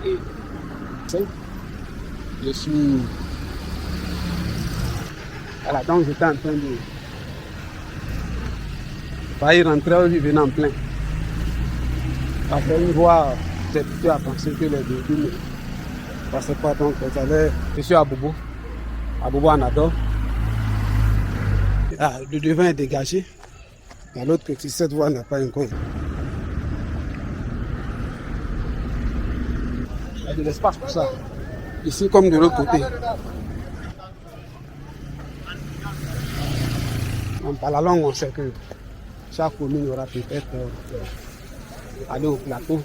Et je suis... Voilà, donc j'étais en train de... faillir rentrer où je venais en plein. Après une voie, j'ai plutôt à penser que les véhicules ne passaient pas, donc je suis à Bobo Anador. Ah, le devant est dégagé. À l'autre côté, cette voie n'a pas encore. Il y a de l'espace pour ça. Ici comme de l'autre côté. Donc, par la longue, on sait que chaque commune aura peut-être aller au plateau.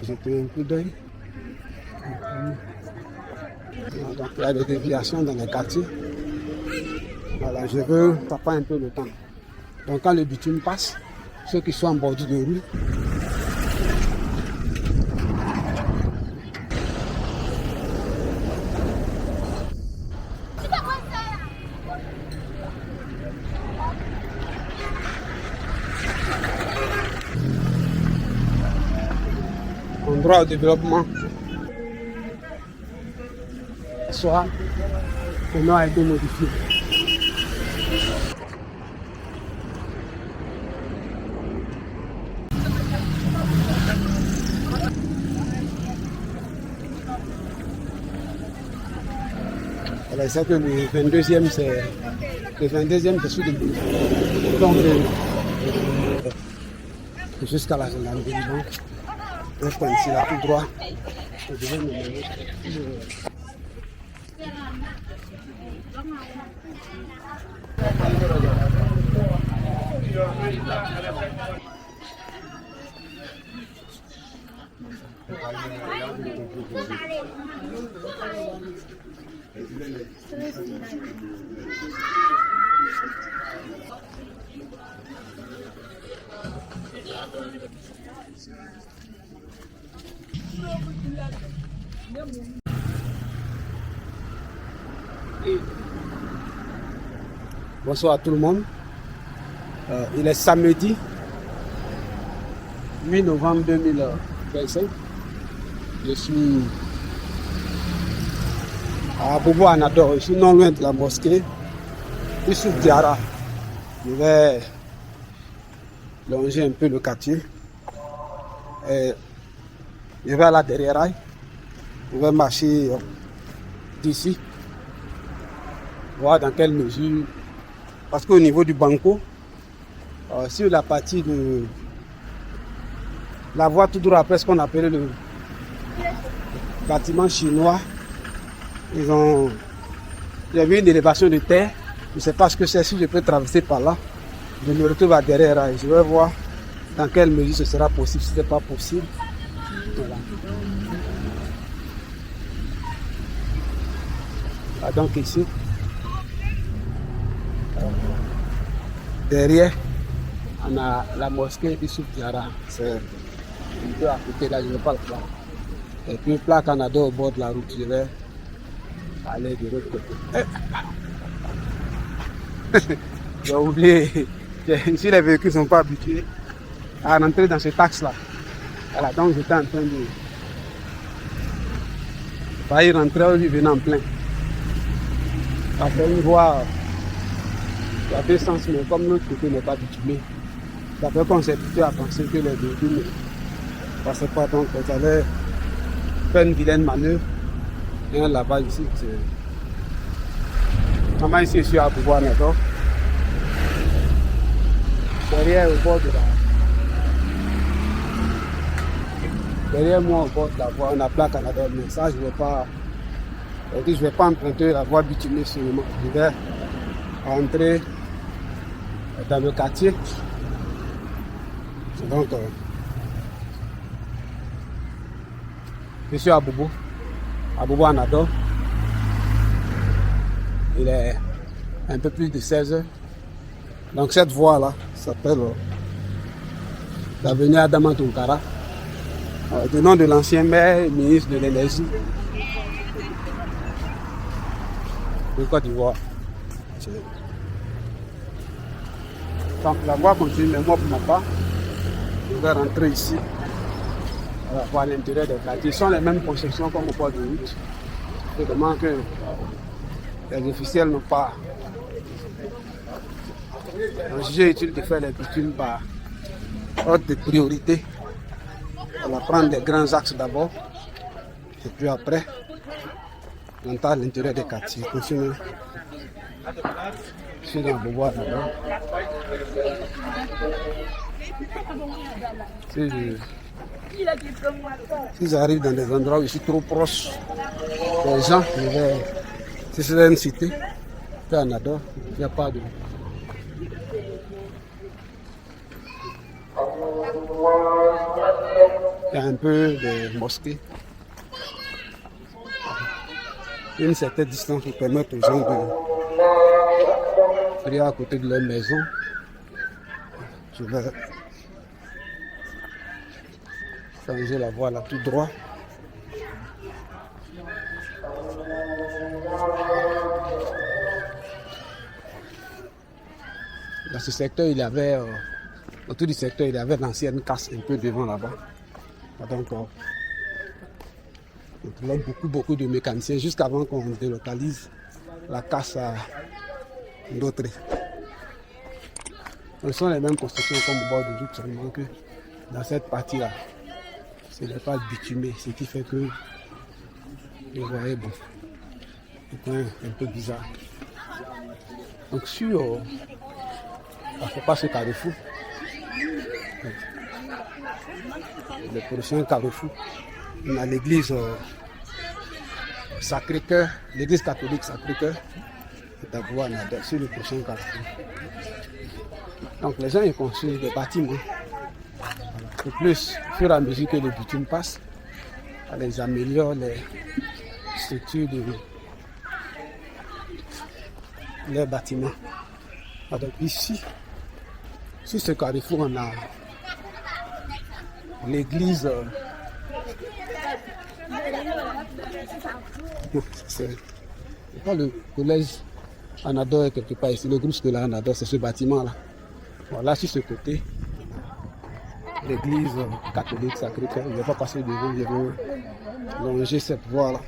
J'ai pris un coup d'œil. Donc, il y a des déviations dans les quartiers. Voilà, je veux, ça prend un peu de temps. Donc quand le bitume passe, ceux qui sont en bordure de rue, ont droit au développement, soit le nom a été modifié. Alors, c'est que le 22e, c'est sous le donc jusqu'à la gendarmerie. Donc, je prends ici là tout droit. Je devais me mener. Bonsoir à tout le monde. Il est samedi 8 novembre 2025. Je suis à Bobo Anador, je suis non loin de la mosquée Youssouf Diarra. Je vais longer un peu le quartier. Et je vais à la derrière rail. Je vais marcher d'ici, voir dans quelle mesure. Parce qu'au niveau du banco, sur la partie de la voie tout droit après ce qu'on appelait le bâtiment chinois, il y avait une élévation de terre. Je ne sais pas ce que c'est, si je peux traverser par là. Je me retrouve à derrière et je vais voir dans quelle mesure ce sera possible, si ce n'est pas possible. Voilà. Ah, donc ici, derrière, on a la mosquée Youssouf Diarra. C'est un peu à côté là, je ne vais pas le voir. Et puis plaque Anador au bord de la route, je vais aller de l'autre côté. J'ai oublié, ici les véhicules ne sont pas habitués à rentrer dans cet axe là. Voilà, donc j'étais en train de faillir rentrer où je venais en plein. Après une voie, il y a deux sens, mais comme l'autre côté n'est pas bitumé, d'après qu'on s'est plutôt à penser que les véhicules ne passaient pas, donc j'allais faire une vilaine manœuvre. Et un lavage ici, c'est... Comment ici, je suis à Bobo Anador. Derrière, au bord de la... Derrière moi, au bord de la voie, on a plaque Anador, mais ça, je ne vais pas emprunter la voie bitumée seulement. Je vais rentrer dans le quartier. Donc, je suis à Bobo Anador. Il est un peu plus de 16 heures. Donc cette voie-là s'appelle l'avenue Adama Tounkara, du nom de l'ancien maire et ministre de l'énergie. de Côte d'Ivoire. Donc la voie continue, mais moi pour ma part, je vais rentrer ici. On va voir l'intérieur des quartiers. Ce sont les mêmes constructions comme au port de route. Seulement que les officiels n'ont pas jugé utile de faire les bitumes par ordre de priorité. On va prendre les grands axes d'abord. Et puis après, on entend à l'intérieur des quartiers. Continue. Je suis dans le bois d'abord. Si j'arrive dans des endroits où je suis trop proche des gens, si c'est une cité, puis en Nador, il n'y a pas de... Il y a un peu de mosquées. Une certaine distance pour permettre aux gens de prier à côté de leur maison. Je vais changer la voie là tout droit. Dans ce secteur, il y avait, autour du secteur, il y avait l'ancienne casse un peu devant là-bas. Donc, on trouvait beaucoup de mécaniciens jusqu'avant qu'on délocalise la casse à d'autres. Ce sont les mêmes constructions comme au bord de route, seulement que dans cette partie-là, ce n'est pas bitumé, ce qui fait que vous voyez, bon, c'est un peu bizarre. Donc sur, il ne faut pas ce carrefour. Le prochain carrefour, on a l'église Sacré-Cœur, l'église catholique Sacré-Cœur, d'abord sur le prochain carrefour. Donc les gens ils construisent des bâtiments. Et plus, au fur et à mesure que le bitume passe, on les améliore les structures de les bâtiments. Donc ici, sur ce carrefour, on a l'église. C'est pas le collège Anador quelque part ici, le groupe scolaire Anador, c'est ce bâtiment-là. Voilà, sur ce côté, l'église catholique Sacré-Cœur. Je ne vais pas passer devant, je veux longer cette voie-là.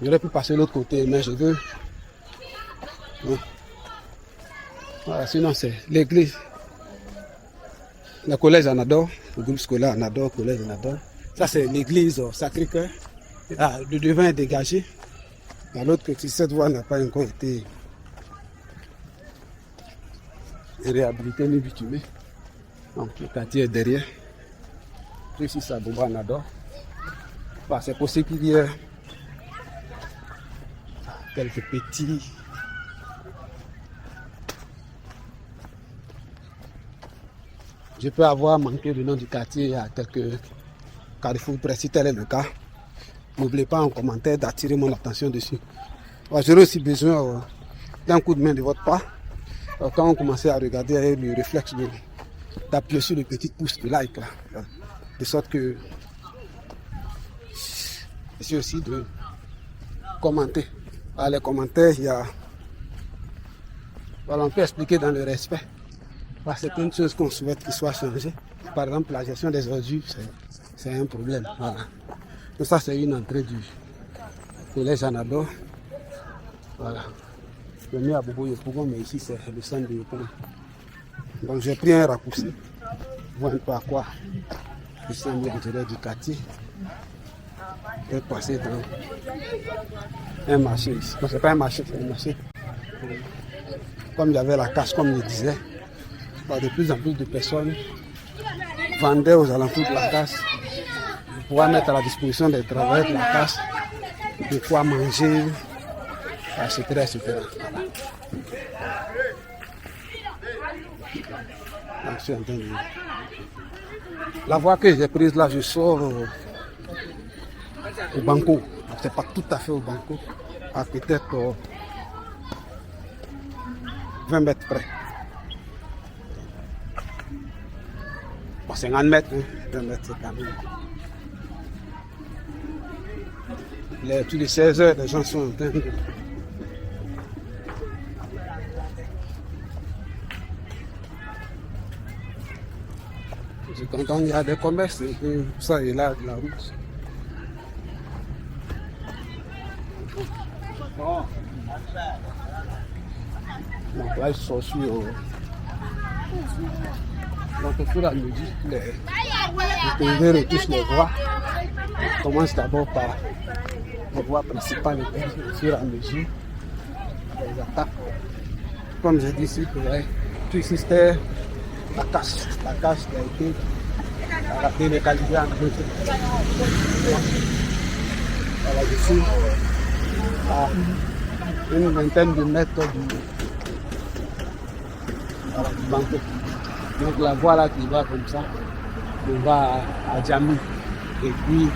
J'aurais pu passer de l'autre côté, mais je veux. Voilà, sinon c'est l'église. Le collège Anador, le groupe scolaire Anador, collège Anador. Ça c'est l'église Sacré-Cœur. Ah, le devant est dégagé. À l'autre côté, cette voie n'a pas encore été réhabilitée ni bitumée. Donc le quartier est derrière. Ici c'est Bobo Anador. Bah, c'est possible qu'il y ait quelques petits. Je peux avoir manqué le nom du quartier à quelques carrefours près. Si tel est le cas, n'oubliez pas en commentaire d'attirer mon attention dessus. J'aurais aussi besoin d'un coup de main de votre part. Quand on commence à regarder avec le réflexe d'appuyer sur le petit pouce de like, là, de sorte que c'est aussi de commenter. Dans les commentaires, il y a, voilà, on peut expliquer dans le respect. Certaines choses qu'on souhaite qu'ils soient changées. Par exemple, la gestion des ordures, c'est un problème. Voilà. Donc ça, c'est une entrée du collège Anador. Voilà. Le mieux à Bobo Yopougon, mais ici, c'est le centre de Yopougon. Donc j'ai pris un raccourci. Voir un peu à quoi il semble l'intérieur du quartier. Je vais passer dans un marché ici. Non, c'est pas un marché, c'est un marché. Comme il y avait la casse, comme je disais. De plus en plus de personnes vendaient aux alentours de la casse pour pouvoir mettre à la disposition des travailleurs de la casse de quoi manger, etc. etc. La voie que j'ai prise là, je sors au Banco. C'est pas tout à fait au Banco, à peut-être 20 mètres près. 50 mètres, hein, 20 mètres, c'est quand même. Tous les 16 heures, les gens sont en train Donc il y a des commerces et tout ça est là de la route. Donc là, ils sont sur. Donc au fur et à mesure, les paysans retouchent les voies. On commence d'abord par les voies principales et au fur et à mesure, les attaques. Comme j'ai dit ici, tout ici c'était la casse. La casse qui a été délocalisée en deux. Voilà, ici, à une vingtaine de mètres du banco. Donc la voie là qui va comme ça, on va à Djammi. Et puis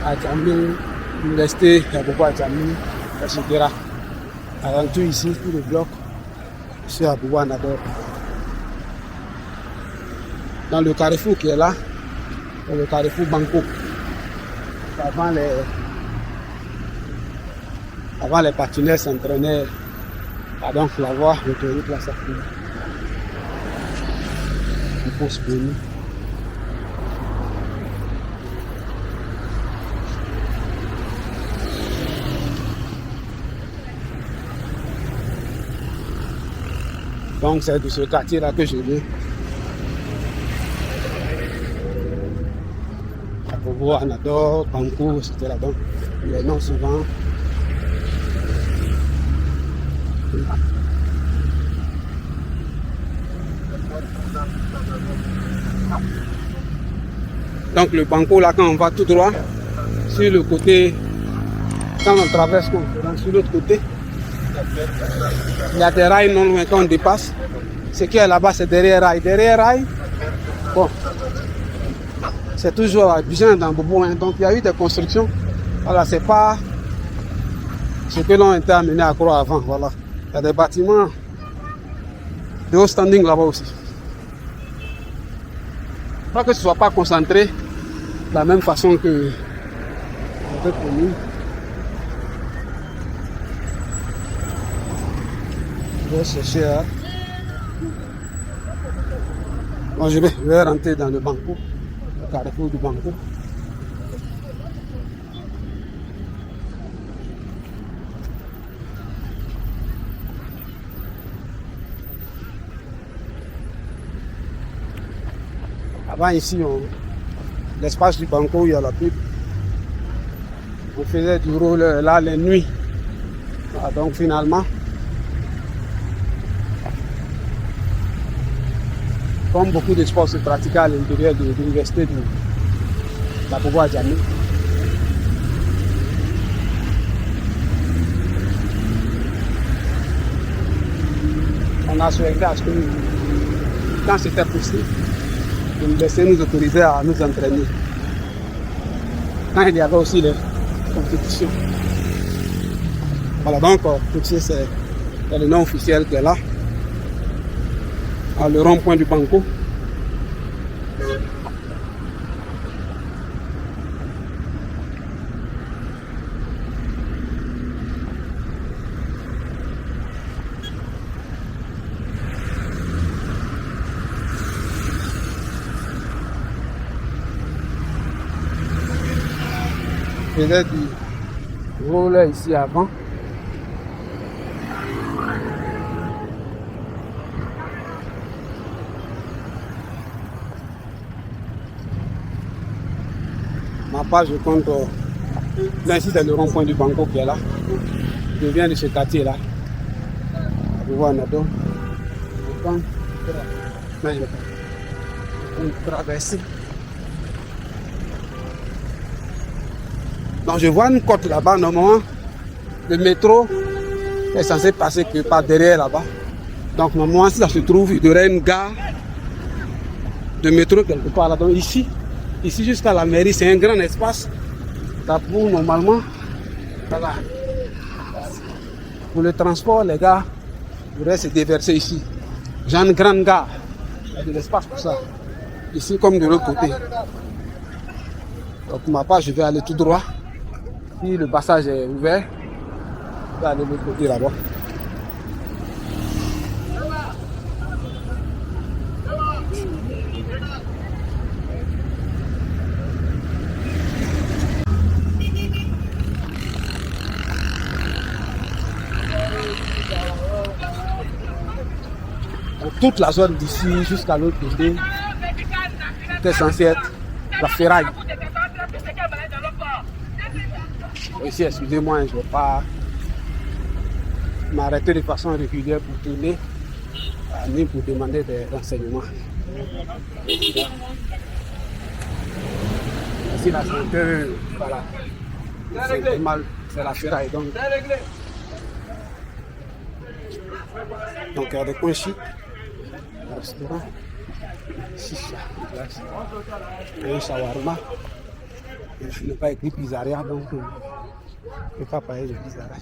à Djammi, l'université, il y a beaucoup à Djammi, etc. Avant tout ici, tout le bloc, c'est à Boubou-Anador. Dans le carrefour qui est là, c'est le carrefour Banco. Avant les patineurs s'entraînaient à donc la voie autoroute là, ça fait. Il faut se baigner. Donc c'est de ce quartier là que je viens. À Boubou-Anador, Banco, etc. Donc les noms souvent. Donc le Banco là, quand on va tout droit, sur le côté, quand on traverse, donc sur l'autre côté, il y a des rails non loin quand on dépasse. Ce qui est là-bas, c'est derrière rail. Derrière rail, bon, c'est toujours Abidjan dans Boubou, hein. Donc il y a eu des constructions. Voilà, c'est pas ce que l'on était amené à croire avant. Voilà, il y a des bâtiments de haut standing là-bas aussi. Pas que ce ne soit pas concentré de la même façon que on peut connu. Je vais chercher à... Bon, je vais rentrer dans le Banco, le carrefour du Banco. Avant ici, l'espace du Banco, il y a la pub. On faisait du roller là les nuits. Ah, donc finalement, comme beaucoup de sports se pratiquaient à l'intérieur de l'université de la Boubou-Adjamé. On a souhaité à ce que quand c'était possible, l'université nous autorisait à nous entraîner. Quand il y avait aussi les compétitions. Voilà, donc Poutier, c'est le nom officiel qui est là, à le rond-point du Banco. Je faisais du roller ici avant. Ma part, je compte là ici c'est le rond-point du Banco qui est là. Je viens de ce quartier là. Vous voyez Nado. On traverse. Donc je vois une côte là-bas, normalement, le métro est censé passer que par derrière là-bas. Donc normalement, si ça se trouve, il y aurait une gare de métro quelque part là. Donc ici jusqu'à la mairie, c'est un grand espace. Là pour normalement, voilà. Pour le transport, les gars pourraient se déverser ici. J'ai une grande gare, il y a de l'espace pour ça. Ici comme de l'autre côté. Donc pour ma part, je vais aller tout droit. Si le passage est ouvert, je vais aller de l'autre côté là-bas. toute la zone d'ici jusqu'à l'autre côté, c'était censé être la ferraille. Ici, excusez-moi, je ne vais pas m'arrêter de façon régulière pour tourner, ni pour demander des renseignements. Ici, la santé, voilà. C'est normal, c'est la ferraille. Donc il y a des coins chics, un restaurant, chicha, un shawarma. Je n'ai pas écrit pizzeria, donc je ne peux pas parler de pizzeria.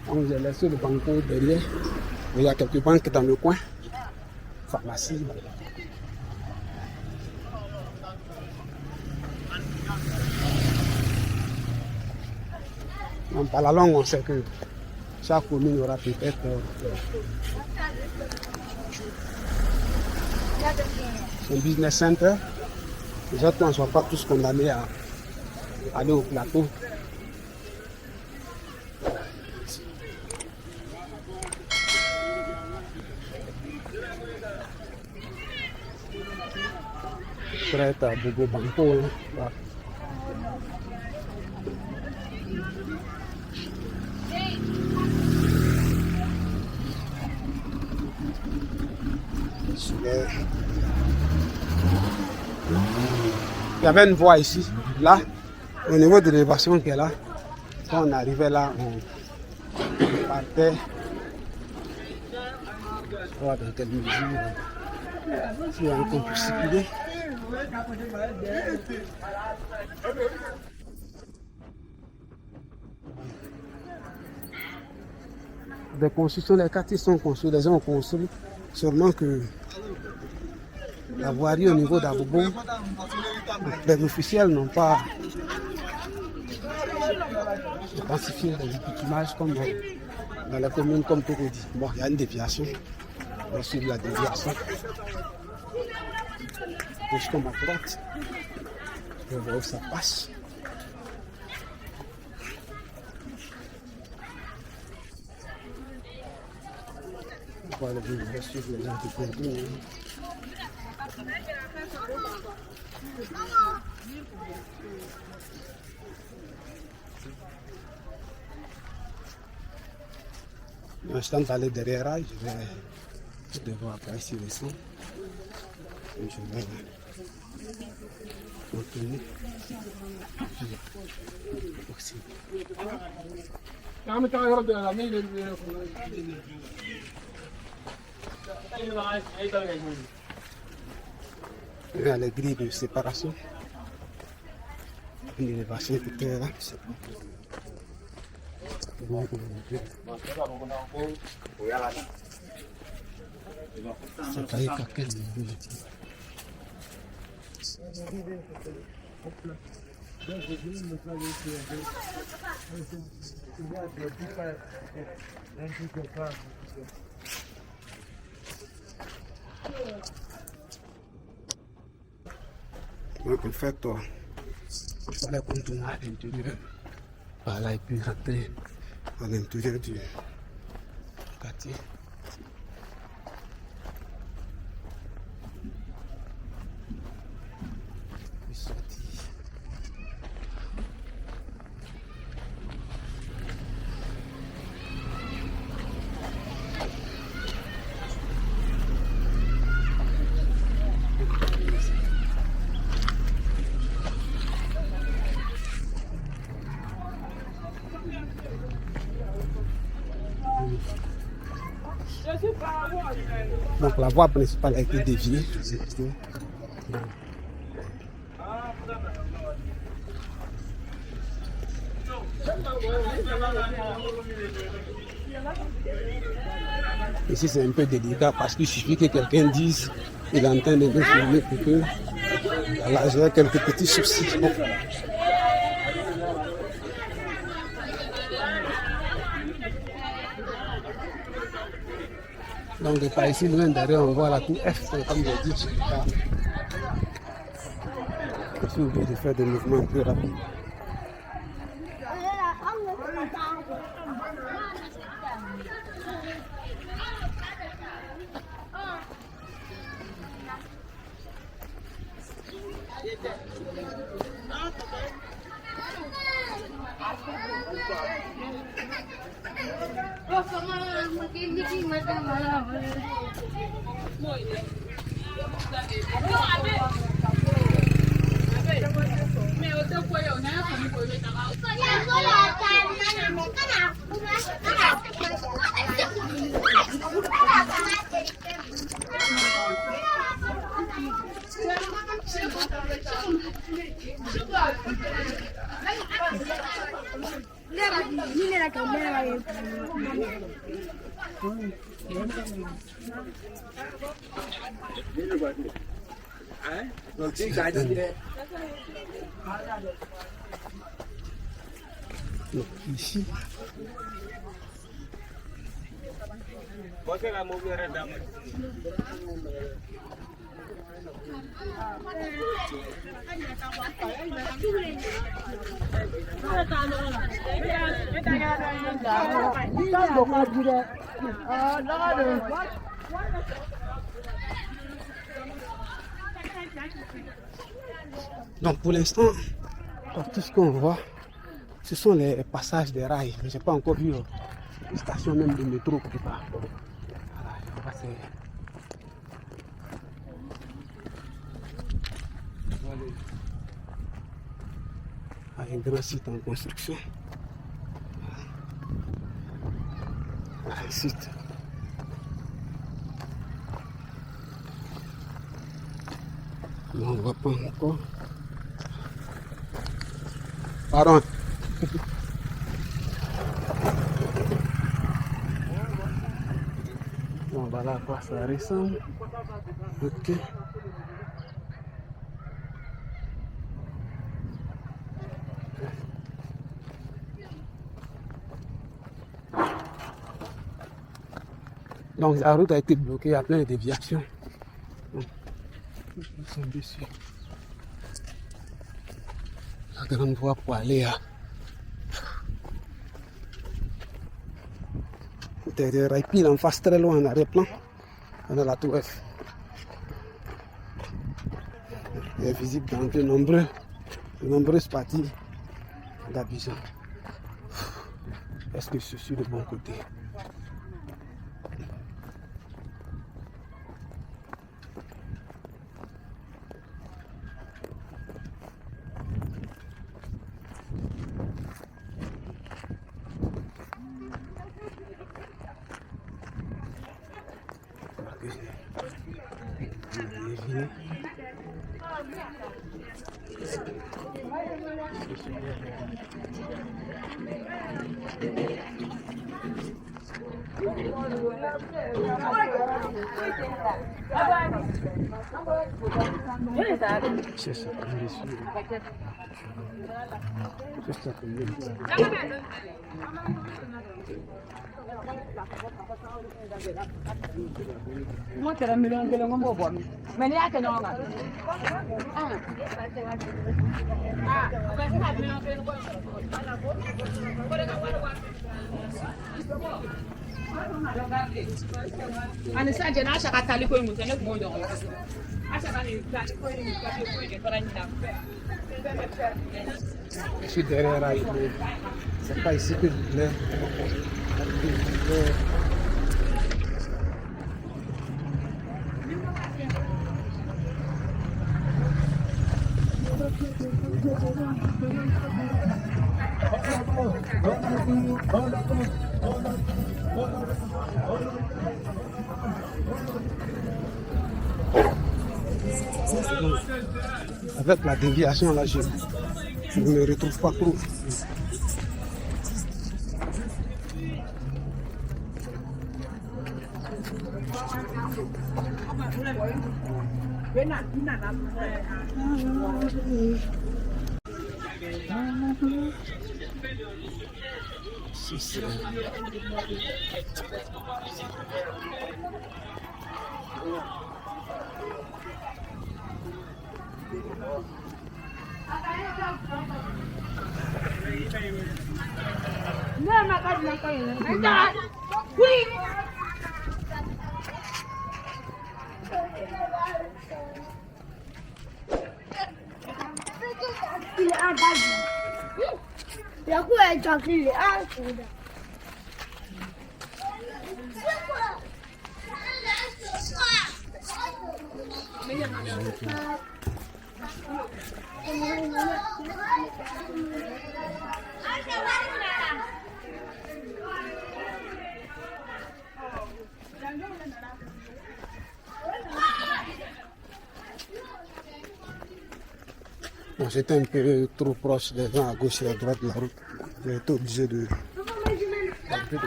Donc j'ai laissé le banco derrière. Il y a quelques banques dans le coin. Pharmacie. Donc par la longue, on sait que chaque commune aura peut-être son business center. Les autres ne sont pas tous condamnés à aller au plateau. Prête à Bobo Banco. Voilà. Il y avait une voie ici, là, au niveau de l'élévation qui est là. Quand on arrivait là, on partait. Voir dans quelle mesure il y a encore pour circuler. Des constructions, les quartiers sont construits, les gens ont construit, seulement que la voirie au niveau d'Abobo, les officiels n'ont pas intensifié les équipements comme dans la commune comme Tokodi. Bon, il y a une déviation, on va suivre la déviation. Je tombe à droite, je vois où ça passe. Voilà, je vais suivre les gens qui continuent. Je suis allé derrière là, je vais devoir apprécier le son. Et je vais continuer. Il y a les grilles de séparation. Une élévation qui est là. C'est pas à quel niveau. Donc en fait, il fallait continuer à l'intérieur. Par là et puis rentrer à l'intérieur du quartier. Puis sortir. Donc la voie principale a été déviée. Ici c'est un peu délicat parce qu'il suffit que quelqu'un dise qu'il est en train de nous filmer pour que là j'ai quelques petits soucis. Donc par ici, loin derrière, on voit la tour F, comme j'ai dit. Je suis obligé de faire des mouvements plus rapides. Donc, ici. Donc pour l'instant, tout ce qu'on voit, ce sont les passages des rails. Mais je n'ai pas encore vu une station même de métro quelque part. Voilà, il faut passer. Un grand site en construction. Un site. Mais on ne voit pas encore. Pardon. Bon, voilà à quoi ça ressemble. Ok. Donc la route a été bloquée, il y a plein de déviations. Nous sommes dessus. La grande voie pour aller à des rails pile en face très loin en arrière-plan. On a la tour F. Elle est visible dans de nombreuses parties d'Abidjan. Est-ce que je suis de bon côté? C'est ça, Moi, c'est la million de l'homme. Mais il y a que non. Ani sanje na shaka tali ko mu tane ko ndo. Ashaka ni tali ko ni ko je suis derrière rail. C'est pas ici que je voulais. Avec la déviation là, je ne me retrouve pas trop. C'est ça. Bon, j'étais un peu trop proche des gens à gauche et à droite de la route. J'ai été obligé de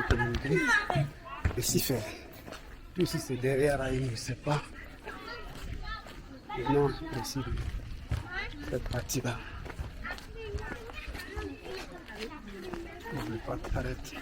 communiquer. Et si faire. Tout si c'est derrière, je ne sais pas. Le nom précis de cette partie-là. On ne peut pas t'arrêter.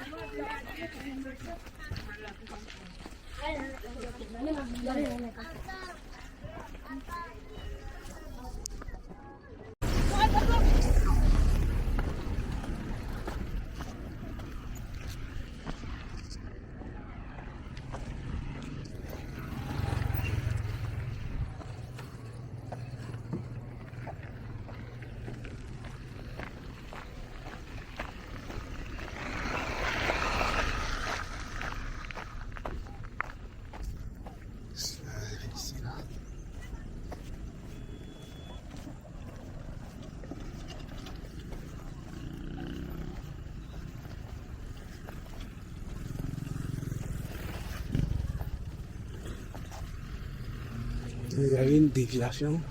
Il y a une déviation.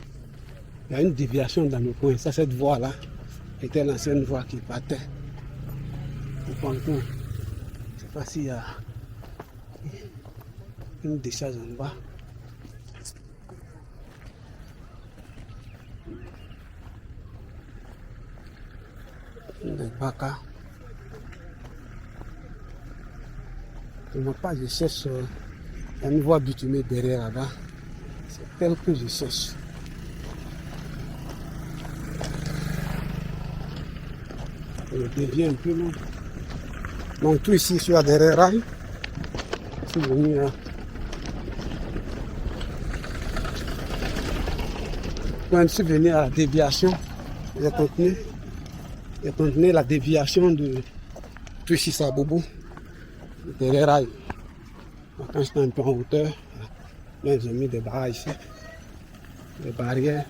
Il y a une déviation dans le coin. Ça, cette voie-là était l'ancienne voie qui partait au Pantoum. Je ne sais pas s'il y a une décharge en bas. Des bacas. Je ne pas, je cherche une voie bitumée derrière là-bas. C'est tel que je cherche. Je dévie un peu loin. Donc tout ici, je suis à derrière rail. Je suis venu là. Quand je suis venu à la déviation, j'ai continué la déviation de Touchy-Sabobo derrière rail. Quand j'étais un peu en hauteur, là, ils ont mis des barres ici, des barrières.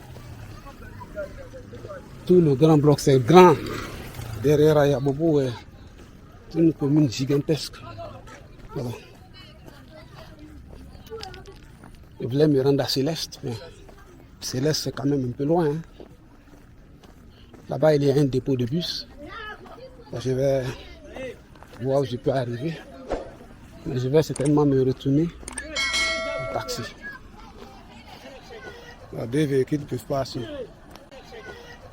Tout le grand bloc, c'est grand. Derrière Ayabobo, c'est une commune gigantesque. Voilà. Je voulais me rendre à Céleste, mais Céleste, c'est quand même un peu loin. Hein. Là-bas, il y a un dépôt de bus. Là, je vais voir où je peux arriver. Mais je vais certainement me retourner en taxi. Là, deux véhicules ne peuvent pas passer.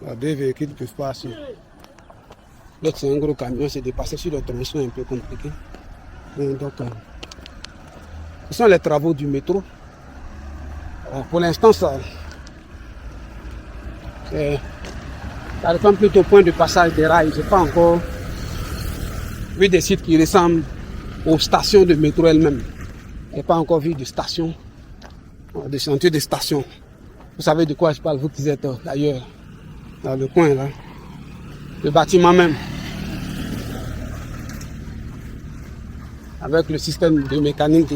Là, deux véhicules ne peuvent pas passer. L'autre, c'est un gros camion, c'est de passer sur le tronçon un peu compliqué. Donc, ce sont les travaux du métro. Pour l'instant, ça ressemble plutôt au point de passage des rails. Je n'ai pas encore vu des sites qui ressemblent aux stations de métro elles-mêmes. Je n'ai pas encore vu de stations, des chantiers de stations. Vous savez de quoi je parle, vous qui êtes ailleurs, dans le coin là. Le bâtiment même. Avec le système de mécanique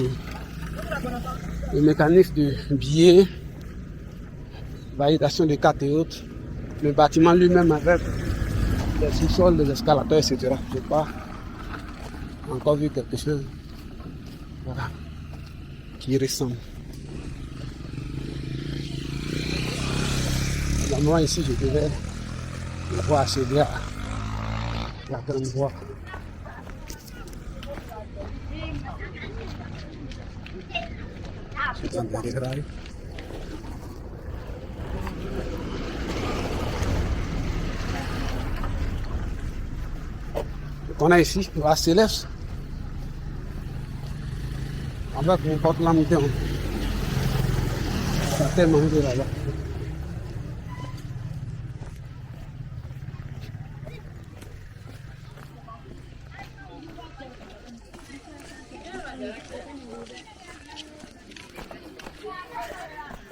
de billets, validation de cartes et autres. Le bâtiment lui-même avec les sous-sols, les escalators, etc. Je n'ai pas encore vu quelque chose, voilà, qui ressemble. Moi ici, je devais pouvoir accéder à la grande voie. Je suis dans les rails. On a ici, à Céleste, avec mon porte-lampe, ça a tellement de là-bas.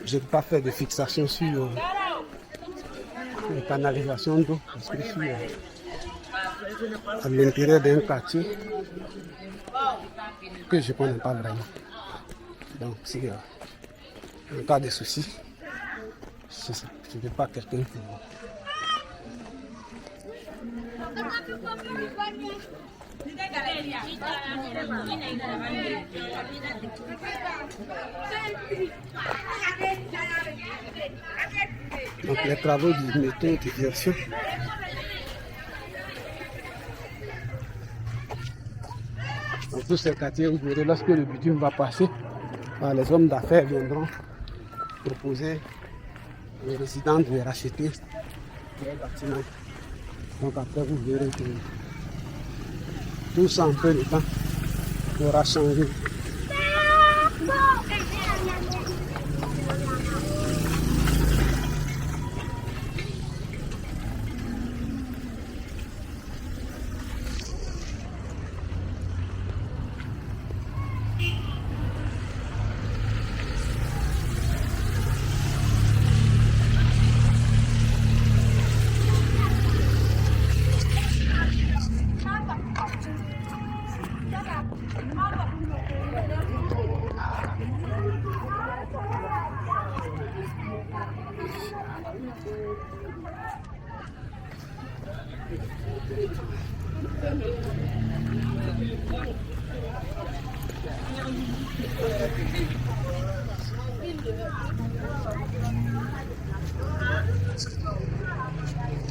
Je n'ai pas fait de fixation sur les canalisations d'eau parce que ici, à l'intérieur d'un quartier que je ne connais pas vraiment. Donc, si en cas de souci, je ne veux pas quelqu'un pour moi. Donc les travaux du métro de diversion. Dans tous ces quartiers, vous verrez, lorsque le bitume va passer, les hommes d'affaires viendront proposer aux résidents de racheter les bâtiments. Donc après, vous verrez que tout ça en peu de temps aura changé.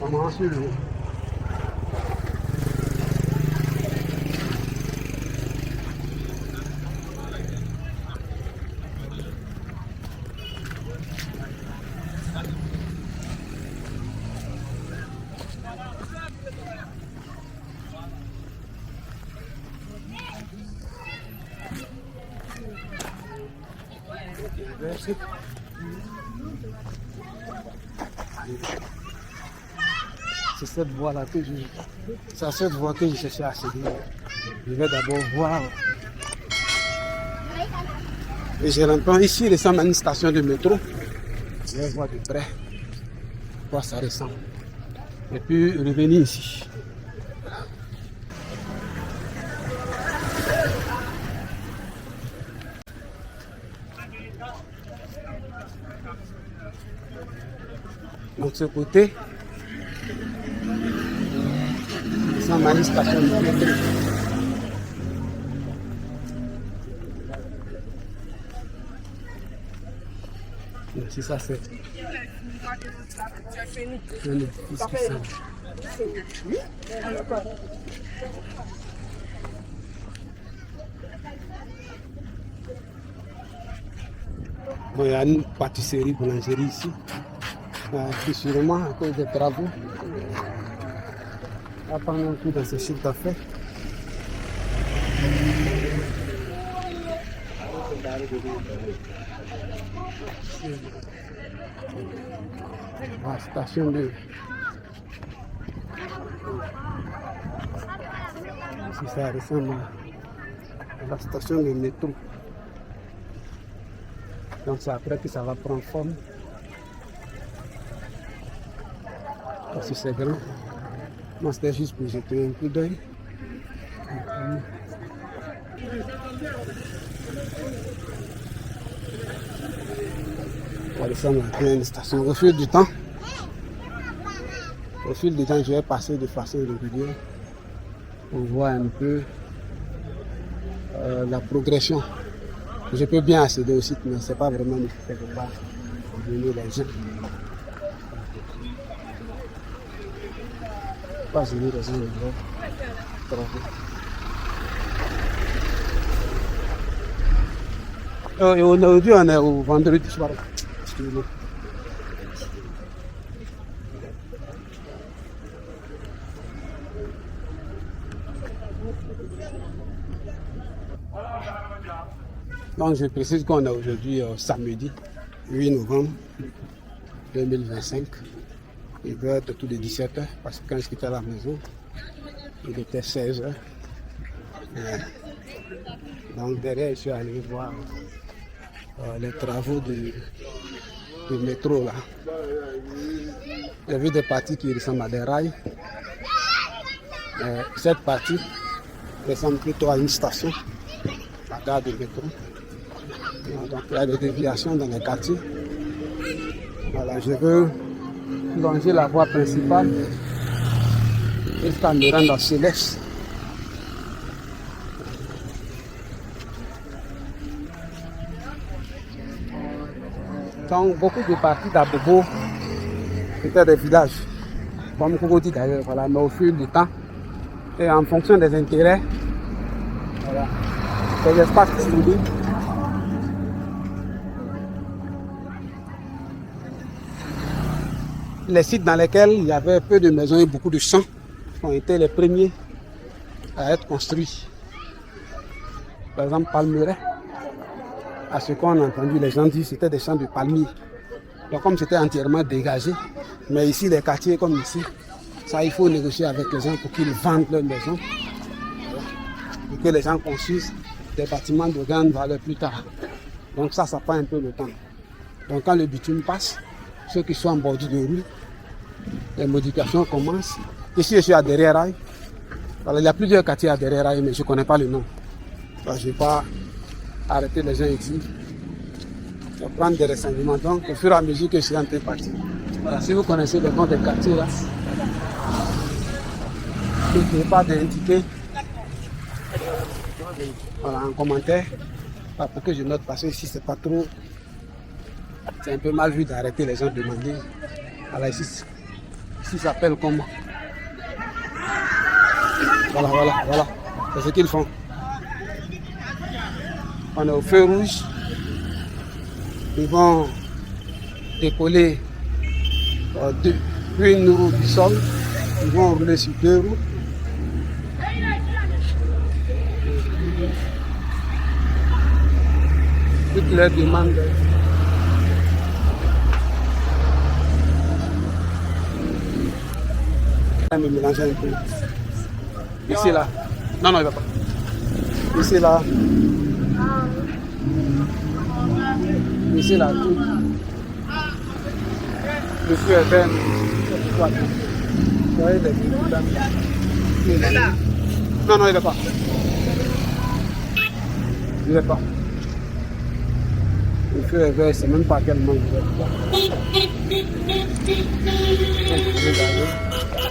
Comment sur le Merci. C'est cette voie-là que c'est à cette voie que je cherchais à accéder. Je vais d'abord voir. Et je rentre ici, il ressemble à une station de métro. Je vais voir de près quoi ça ressemble. Et puis revenir ici. Donc ce côté, c'est une station de métro. Si ça c'est bon, il y a une pâtisserie, boulangerie ici. Puis sûrement à cause des travaux, à pas non plus dans ce chiffre d'affaires. La station de si ça ressemble à la station de métro. Donc c'est après que ça va prendre forme. Parce que c'est grand. Moi c'était juste pour jeter un coup d'œil. On va descendre à une station. Au fil du temps, je vais passer de façon régulière pour voir un peu la progression. Je peux bien accéder au site, mais ce n'est pas vraiment nécessaire de pas venir les gens. Pas venir les gens de travailler. Aujourd'hui, on est au vendredi soir. Donc je précise qu'on est aujourd'hui samedi 8 novembre 2025. Il doit être tout de 17h parce que quand je quittais à la maison, il était 16h. Donc derrière, je suis allé voir les travaux du métro là. J'ai vu des parties qui ressemblent à des rails. Cette partie ressemble plutôt à une station, la gare de métro. Donc il y a des déviations dans les quartiers. Voilà, je veux longer la voie principale jusqu'à me rendre à Céleste. Donc beaucoup de parties d'Abobo étaient des villages, comme Kogoti d'ailleurs, voilà, mais au fil du temps et en fonction des intérêts, voilà, des espaces distribués. Les sites dans lesquels il y avait peu de maisons et beaucoup de champs ont été les premiers à être construits. Par exemple, Palmeraie, à ce qu'on a entendu les gens dire, c'était des champs de palmiers. Donc comme c'était entièrement dégagé, mais ici les quartiers comme ici, ça il faut négocier avec les gens pour qu'ils vendent leurs maisons, pour que les gens construisent des bâtiments de grande valeur plus tard. Donc ça prend un peu de temps. Donc quand le bitume passe, ceux qui sont en bordure de rue, les modifications commencent. Ici je suis à Derrière-Rail. Il y a plusieurs quartiers à Derrière-Rail, mais je ne connais pas le nom. Je ne vais pas arrêter les gens ici. Je vais prendre des renseignements. Donc au fur et à mesure que je suis en train de partir. Voilà, si vous connaissez le nom des quartiers là, n'oubliez pas d'indiquer voilà, en commentaire pour que je note, parce que ici c'est pas trop. C'est un peu mal vu d'arrêter les gens de demander. Voilà, ici ça s'appelle comment? Voilà. C'est ce qu'ils font. On est au feu rouge. Ils vont décoller une roue du sol. Ils vont rouler sur 2 roues. Toutes leurs demandes. Je vais me mélanger un peu. Ici là. Non, il ne va pas. Ici là. Ici là, tout. Le feu est ferme. Vous voyez des non, il ne va pas. Il ne va pas. Le feu est vert, c'est même pas tellement vert.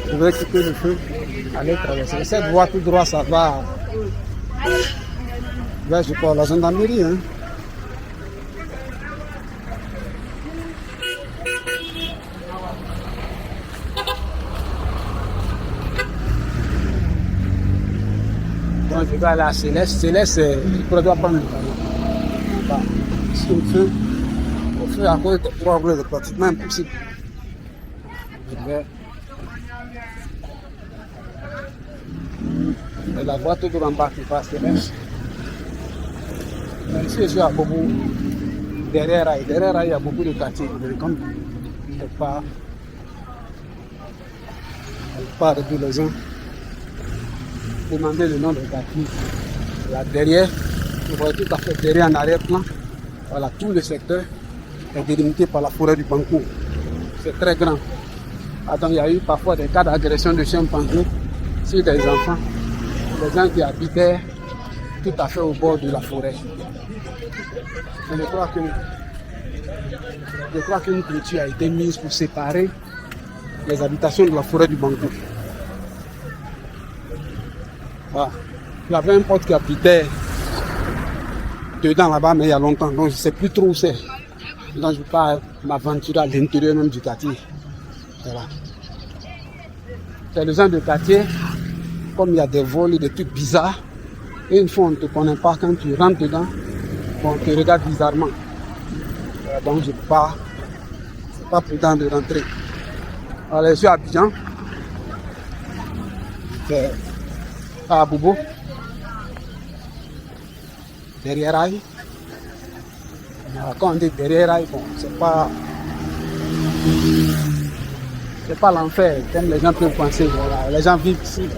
Je vais quitter le feu, aller traverser. Cette voie tout droit, ça va vers, je crois, la gendarmerie. Hein. Donc je vais aller à Céleste. Céleste, il pourrait prendre le ballon. Ici au feu à cause de 3 roues, c'est pratiquement impossible. Je vais. Et la voie tout en bas qui passe Céleste. Ici je suis à Bobo. Derrière, il y a beaucoup de quartiers. Comme je ne pas arrêter les gens. Demander le nom de quartier. Là derrière, vous voyez tout à fait derrière en arrière-plan. Voilà, tout le secteur est délimité par la forêt du Banco. C'est très grand. Donc il y a eu parfois des cas d'agression de chiens panthères sur des enfants, des gens qui habitaient tout à fait au bord de la forêt. Et je crois qu'une clôture a été mise pour séparer les habitations de la forêt du Banco. Voilà. Il y avait un pote qui habitait dedans là-bas, mais il y a longtemps, donc je ne sais plus trop où c'est. Donc je ne peux pas m'aventurer à l'intérieur même du quartier. Voilà. C'est le genre de quartier, comme il y a des vols et des trucs bizarres, et une fois on ne te connaît pas, quand tu rentres dedans, on te regarde bizarrement. Voilà, donc je ne peux pas, c'est pas prudent de rentrer. Alors je suis à Abidjan, c'est à Bobo, Derrière-Rail. Quand on dit Derrière-Rail, bon, c'est pas l'enfer comme les gens peuvent penser. Voilà. Les gens vivent ici.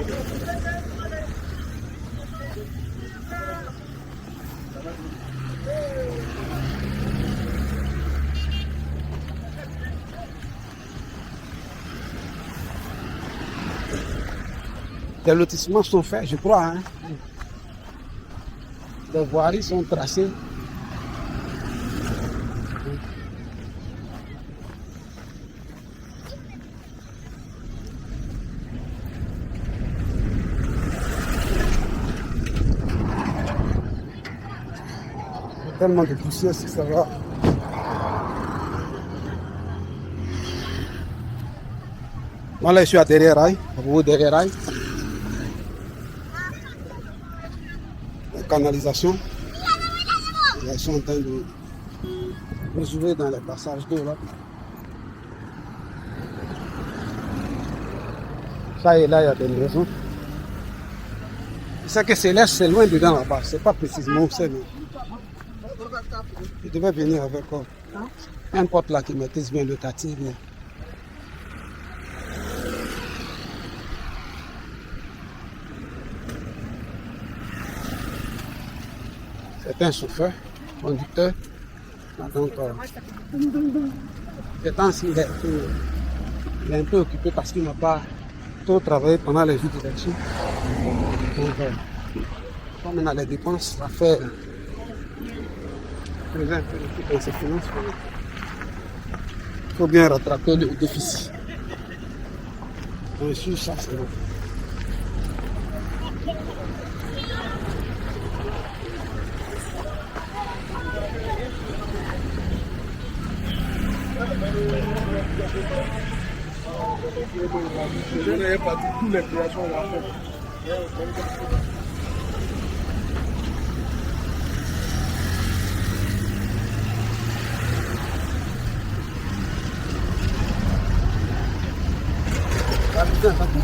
Des lotissements sont faits, je crois. Hein. Les voiries sont tracées. Tellement de poussière, si ça va. Bon, là, je suis à derrière rail, à vous derrière rail. La canalisation. Là, ils sont en train de jouer dans les passages d'eau là. Ça et là, il y a des maisons. C'est que Céleste, c'est loin dedans là-bas. C'est pas précisément où c'est, mais. Je devais venir avec un pote là qui maîtrise bien le tati. Bien. C'est un chauffeur, conducteur. Donc, ce temps-ci, il est un peu occupé parce qu'il n'a pas trop travaillé pendant les jours d'élection. Donc, comme on a les dépenses à faire, un peu dans ses finances, il faut bien rattraper le déficit. Donc, sur ça, c'est bon.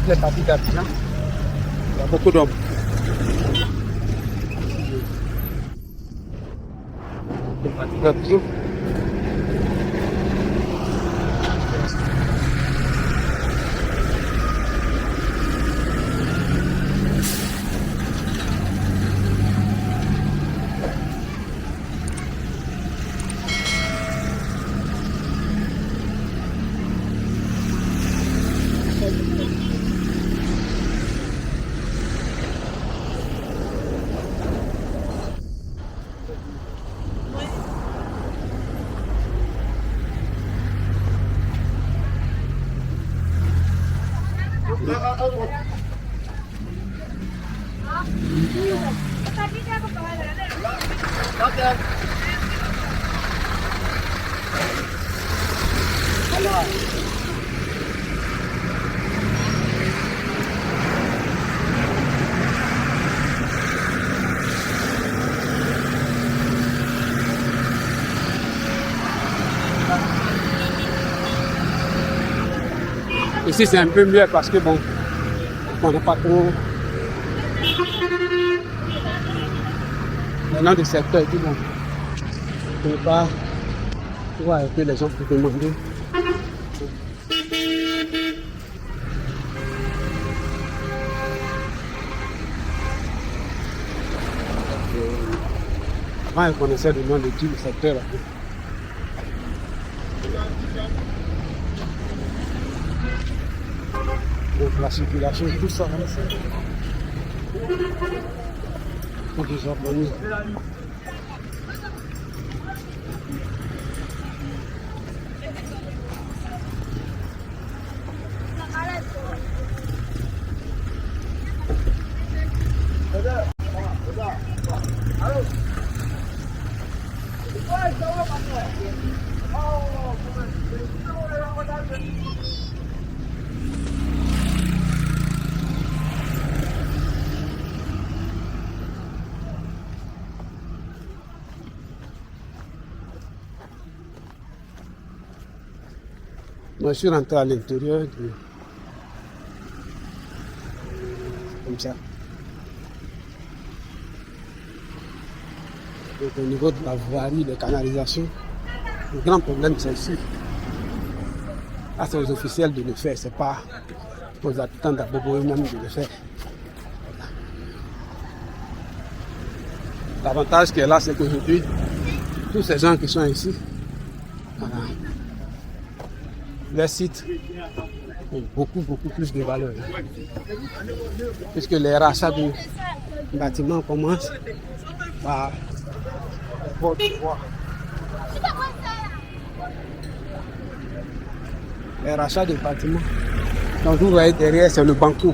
Les parties d'Abidjan, il y a beaucoup d'hommes. Les parties d'Abidjan. Ici c'est un peu mieux parce que bon, on n'a pas trop le nom du secteur et tout bon. On ne peut pas voir un peu les gens pour demander. Avant, ils connaissaient le nom de tout le secteur. Donc la circulation, tout ça, faut qu'ils organisent. Moi, je suis rentré à l'intérieur, comme ça. Donc, au niveau de la voirie, des canalisations, le grand problème c'est ici. C'est aux officiels de le faire, c'est pas aux habitants d'Abobo eux-mêmes de le faire. L'avantage qui est là, c'est qu'aujourd'hui, tous ces gens qui sont ici, voilà, le site ont beaucoup plus de valeur. Puisque les rachats de bâtiments commencent par votre droit. Les rachats de bâtiments. Donc vous voyez derrière, c'est le banco.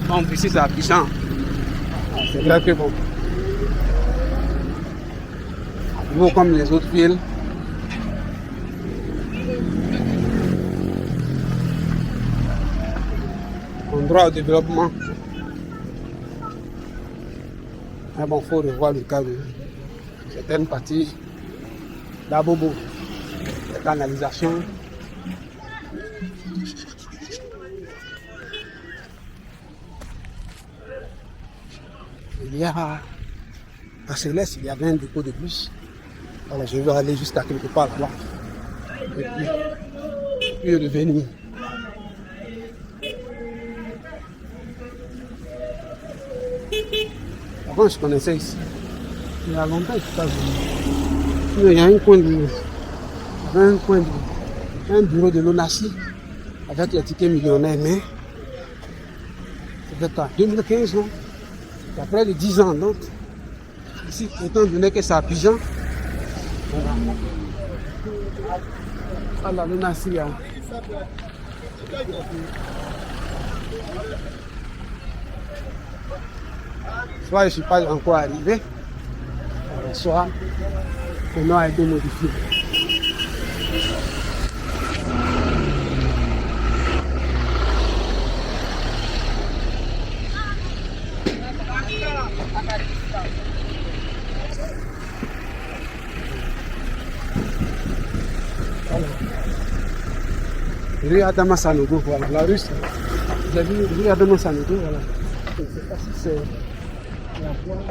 Donc ici c'est Abidjan. C'est vrai que bon. Vous comme les autres villes. Droit au développement. Mais bon, il faut revoir le cas de certaines parties d'Abobo, les canalisations. Il y a à Céleste, il y avait un dépôt de bus. Alors je vais aller jusqu'à quelque part là-bas. Et puis revenir. Avant, je connaissais ici. Il y a longtemps, je ne suis pas venu. Il y a un bureau de l'ONACI avec les tickets millionnaires, mais c'était en 2015, non? Il y a près de 10 ans, donc. Ici, étant donné que c'est à Abidjan, voilà, l'ONACI, hein. Soit je ne suis pas encore arrivé, soit le nom a été modifié. Rue Adama Sanogo, voilà, la rue, j'ai vu rue Adama Sanogo, voilà. Je ne sais pas si c'est la voie.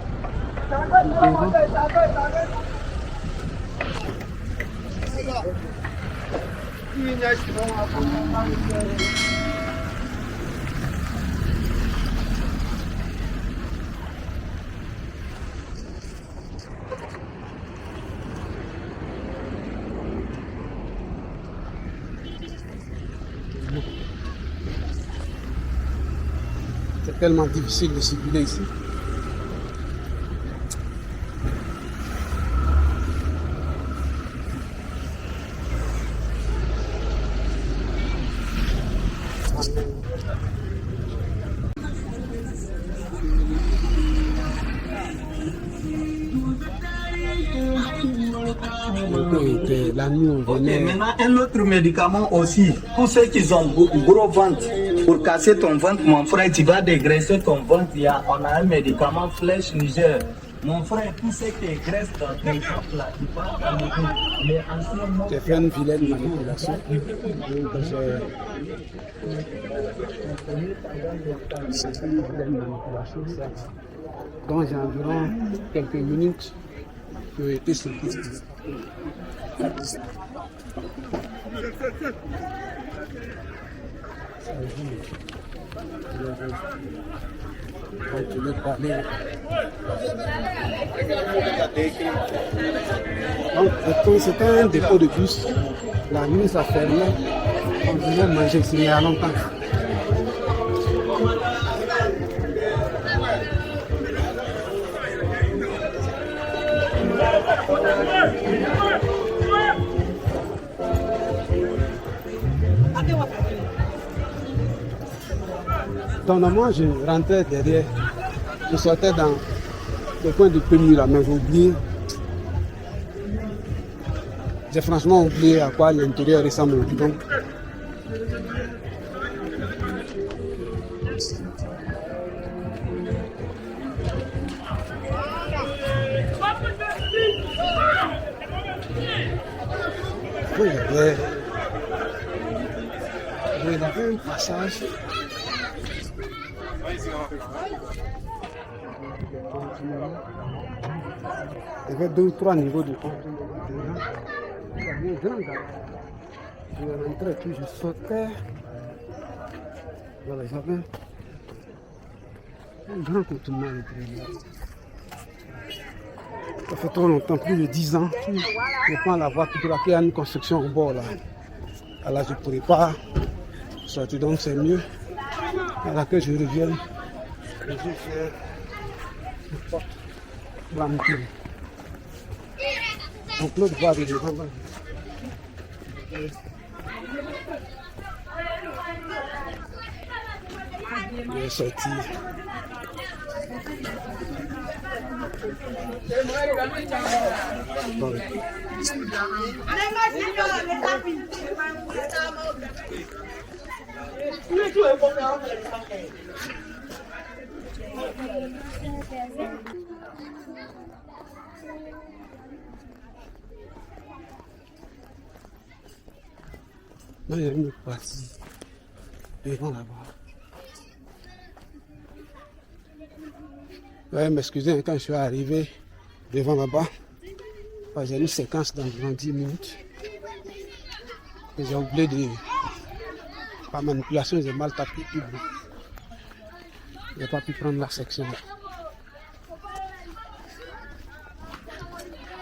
C'est tellement difficile de circuler ici. La nuit, on venait. Maintenant, un autre médicament aussi, pour ceux qui ont gros ventre, pour casser ton ventre, mon frère, tu vas dégraisser ton ventre. On a un médicament Flèche Niger. Mon frère, tout ce qui est graisse dans ton ventre là, il va t'enlever. Mais en ce moment, j'ai fait une vilaine manipulation. Donc j'ai environ quelques minutes qui ont été sorties. Donc c'était un dépôt de bus. La nuit ça fermait. On venait manger ici il y a longtemps. Donc moi je rentrais derrière, je sortais dans le coin de Pénu là, mais j'ai oublié. J'ai franchement oublié à quoi l'intérieur ressemble. Donc, il y avait un passage. Il y avait 2 ou 3 niveaux de contention. Il y avait un grand gars. Je vais rentrer, puis je sautais dans le jardin. Un grand contournement à l'intérieur. Ça fait trop longtemps, plus de 10 ans. Je prends la voie pour qu'il y a une construction au bord là. Alors je ne pourrais pas sortir, donc c'est mieux. Alors que je revienne. Et je fais une porte blanche. Donc l'autre voie est devant. Je vais sortir. Bon. Là, il y a une partie devant là-bas. Ouais, m'excusez, quand je suis arrivé devant là-bas, j'ai une séquence d'environ 10 minutes. J'ai oublié de... Par manipulation, j'ai mal tapé tout. Je n'ai pas pu prendre la section.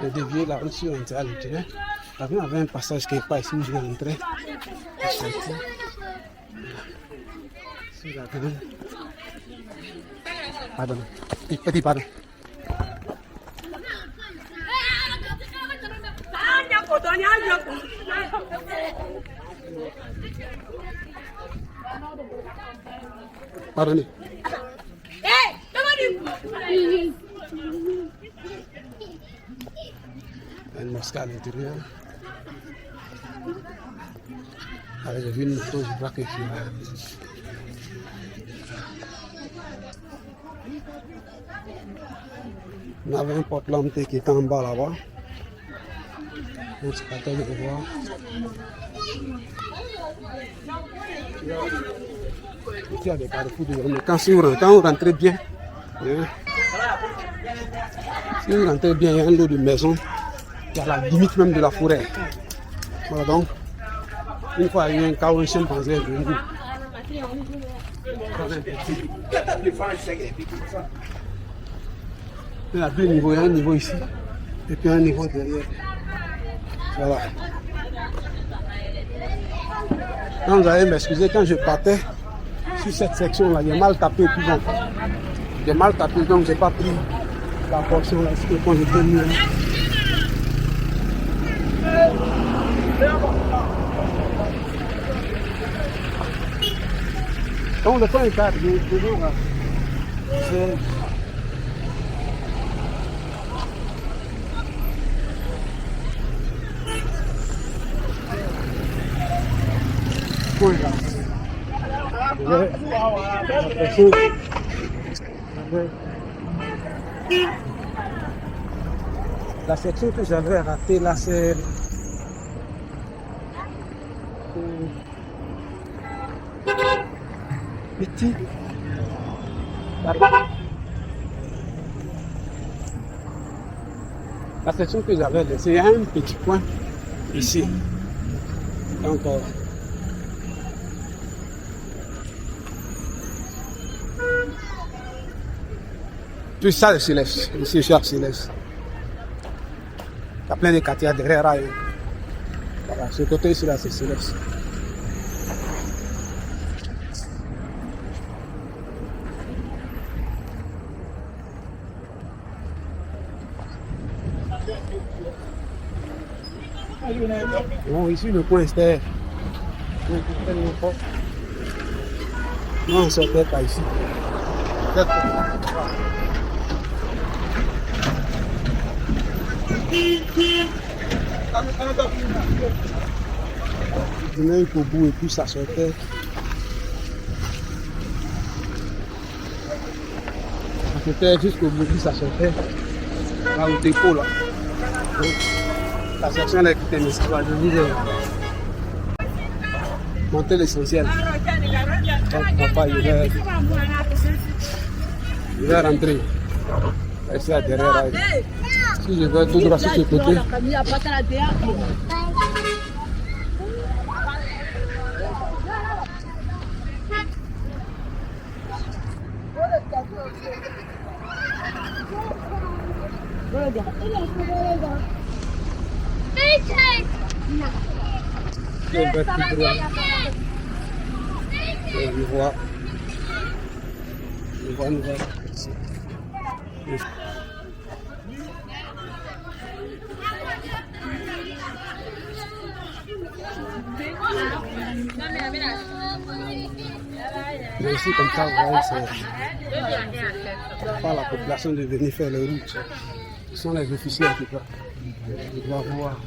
J'ai dévié là aussi, on était à l'intérieur. Il y avait un passage qui n'est pas ici où je vais rentrer. Pardon. Petit pardon. Pardonnez. Une mosquée à l'intérieur. Alors j'ai vu une moto, je crois que je suis là. On avait un porte-lampe qui était en bas là-bas. Donc c'est pas tellement de voir. Il y a des carrefours de mais quand vous rentrez bien, si vous rentrez bien, il y a un lot de maisons. Il y a la limite même de la forêt. Voilà donc, une fois il y a un cas où un chimpanzé est venu. Il y a deux niveaux, il y a un niveau ici et puis un niveau derrière. Voilà. Quand vous allez m'excuser, quand je partais sur cette section-là, j'ai mal tapé tout bon. J'ai mal tapé donc j'ai pas pris la portion là, c'est quand j'étais mieux. Donc le point est tard, toujours là. C'est... La section que j'avais ratée là, c'est petit. La section que j'avais laissée, il y a un petit point ici. Donc, tout ça, c'est Silex. Ici, je suis à Silex. Il y a plein de quartiers derrière. Voilà, ce côté ici, là, c'est Silex. Bon, ici, le coin, c'était... Non, on sortait pas ici. Je venais un peu au bout et puis ça sortait. Ça sortait jusqu'au bout, puis ça sortait là au dépôt là. Donc, la section là qui était nécessaire, je disais monter l'essentiel. Donc papa il va rentrer. Ici derrière là. Si je vais tout droit sur ce côté. un peu plus droit. Et on voit une voie. Mais ici, comme ça, vous voyez, c'est pas la population de venir faire les routes. Ce sont les officiers qui doivent voir.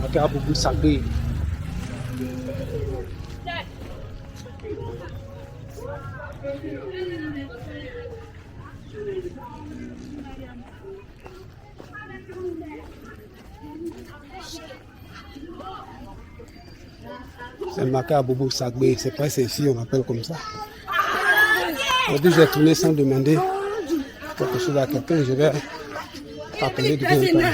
Regarde beaucoup sablé. C'est le marqué à Bobo Sagbé, c'est pas ici, on appelle comme ça. Aujourd'hui, j'ai tourné sans demander quelque chose à quelqu'un, je vais attendre de bien.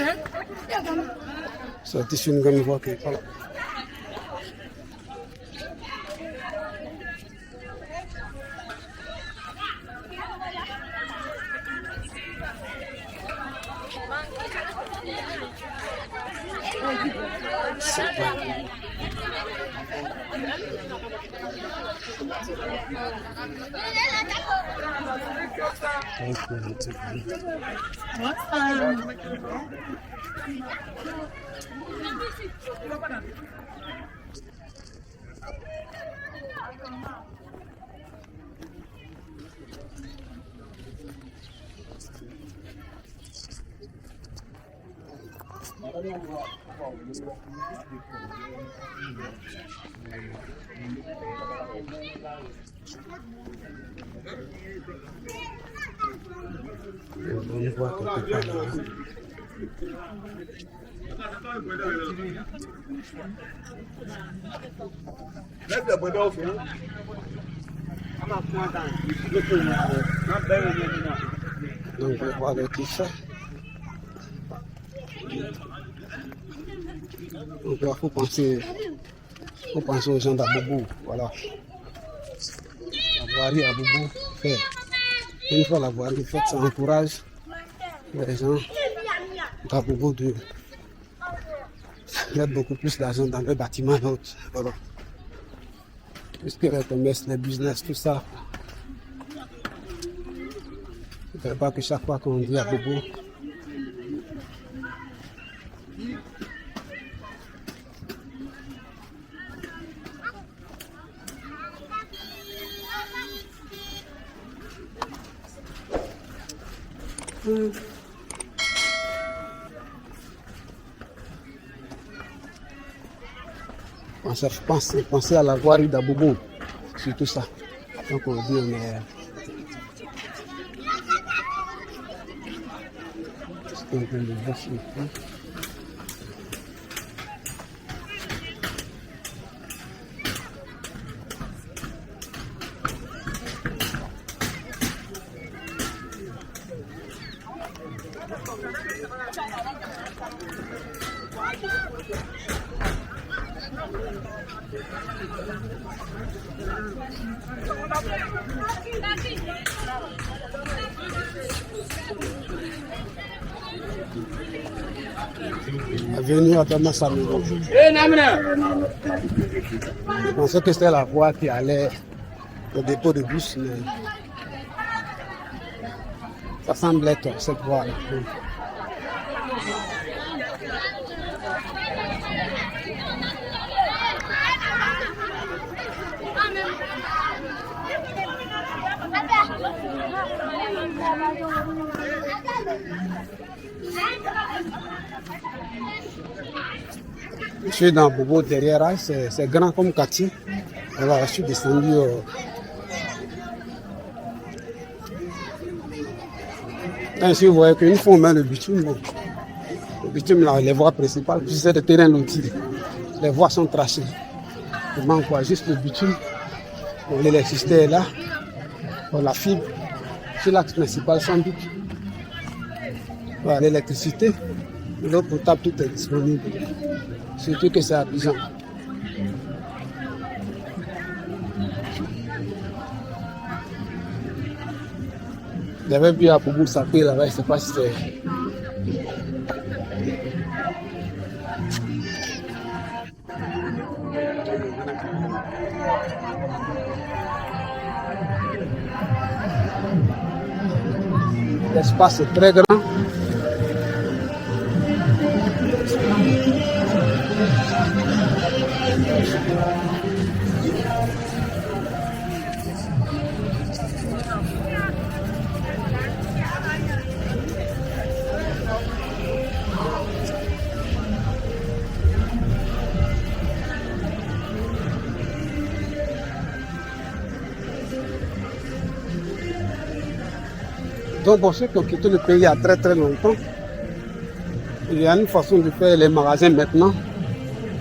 Sorti sur une grande voie qui est pas là. On voit quelque part là. Donc on voit avec tout ça. Donc il faut penser aux gens d'Abobo, voilà. La voirie à Bobo fait. Une fois la voirie faite, ça encourage les gens d'Abobo de mettre beaucoup plus d'argent dans les bâtiments et autres. Voilà. Puisque les commerces, les business, tout ça. Il ne faudrait pas que chaque fois qu'on dit Abobo, pensez à la voirie d'Abobo, surtout ça. Donc on dit on est... Avenue Adama Samiro. Je pensais que c'était la voie qui allait au dépôt de bus, mais ça semble être cette voie-là. Je suis dans Bobo derrière, c'est grand comme quartier. Alors, je suis descendu. Ainsi, vous voyez qu'une fois on met le bitume, là, les voies principales, puis c'est des terrains lotis. Les voies sont tracées. Il manque quoi? Juste le bitume. Bon, l'électricité est là. Bon, la fibre, c'est l'axe principal sans doute. Voilà, l'électricité, l'eau potable, tout est disponible. Surtout que c'est Abidjan. J'avais vu à Boubou Sapé là-bas, je ne sais pas si c'est. L'espace est très grand. Donc pour ceux qui ont quitté le pays il y a très très longtemps, il y a une façon de faire les magasins maintenant.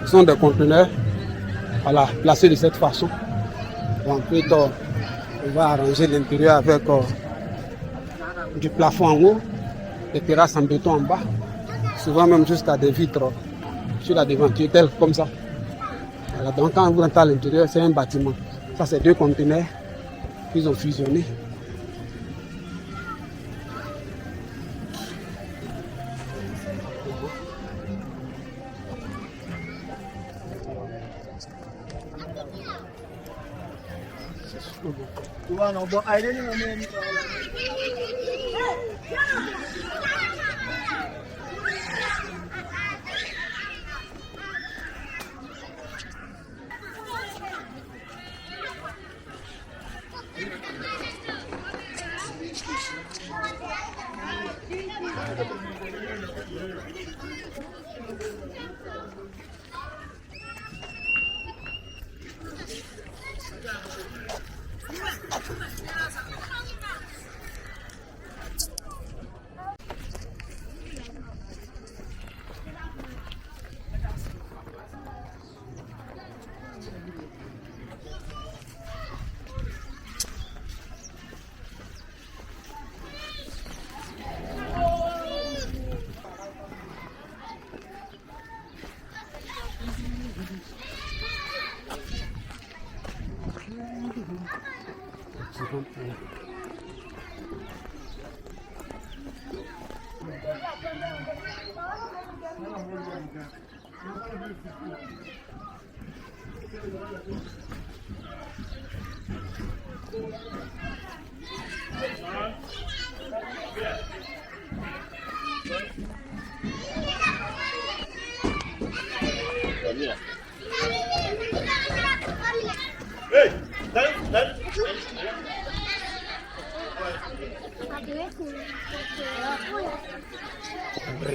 Ce sont des conteneurs, voilà, placés de cette façon. Ensuite, on va arranger l'intérieur avec du plafond en haut, des terrasses en béton en bas, souvent même jusqu'à des vitres sur la devanture, telle comme ça. Voilà, donc quand vous entrez à l'intérieur, c'est un bâtiment. Ça, c'est deux conteneurs qu'ils ont fusionnés.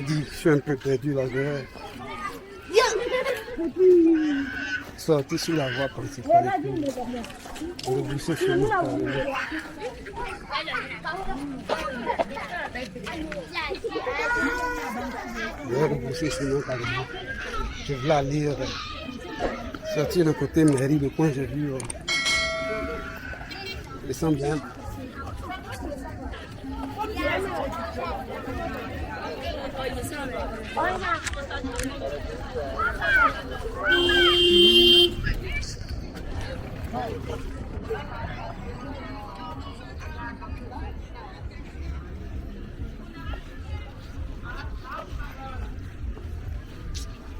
Je suis un peu perdu là derrière. Sorti sur la voie principale. Rebrousser chez nous. Rebrousser chez nous carrément. Je vais la lire. Sortir le côté mairie, le coin j'ai vu. Il semble bien.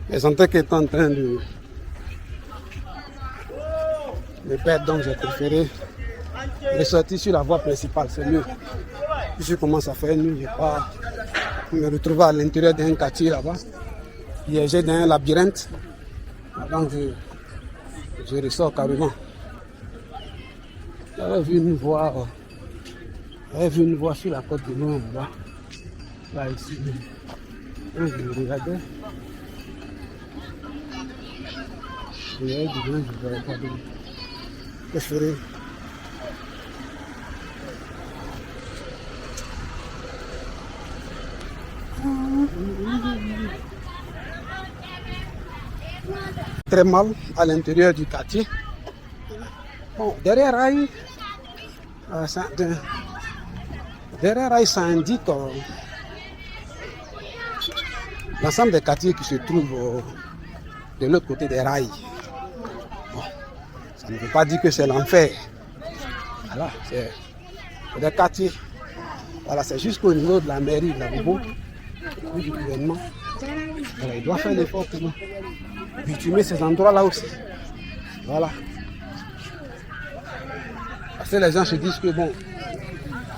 Je sentais qu'il était en train de perdre, donc j'ai préféré ressortir sur la voie principale, c'est mieux. Puis je commence à faire nuit, je vais pas me retrouver à l'intérieur d'un quartier là-bas, piégé dans un labyrinthe. Donc je ressors carrément. J'avais vu une voie J'avais vu une voie sur la côte de loin là-bas. Là, ici. Donc, je regardais. Il y avait du loin, je ne verrais pas de l'eau. Que je ferais? Très mal à l'intérieur du quartier. Bon, derrière Raï, ça indique l'ensemble des quartiers qui se trouvent de l'autre côté des rails. Bon, ça ne veut pas dire que c'est l'enfer. Voilà, c'est des quartiers. Voilà, c'est jusqu'au niveau de la mairie de la Bobo, du gouvernement. Voilà, il doit faire l'effort pour nous bitumer ces endroits-là aussi. Voilà. Parce que les gens se disent que bon, il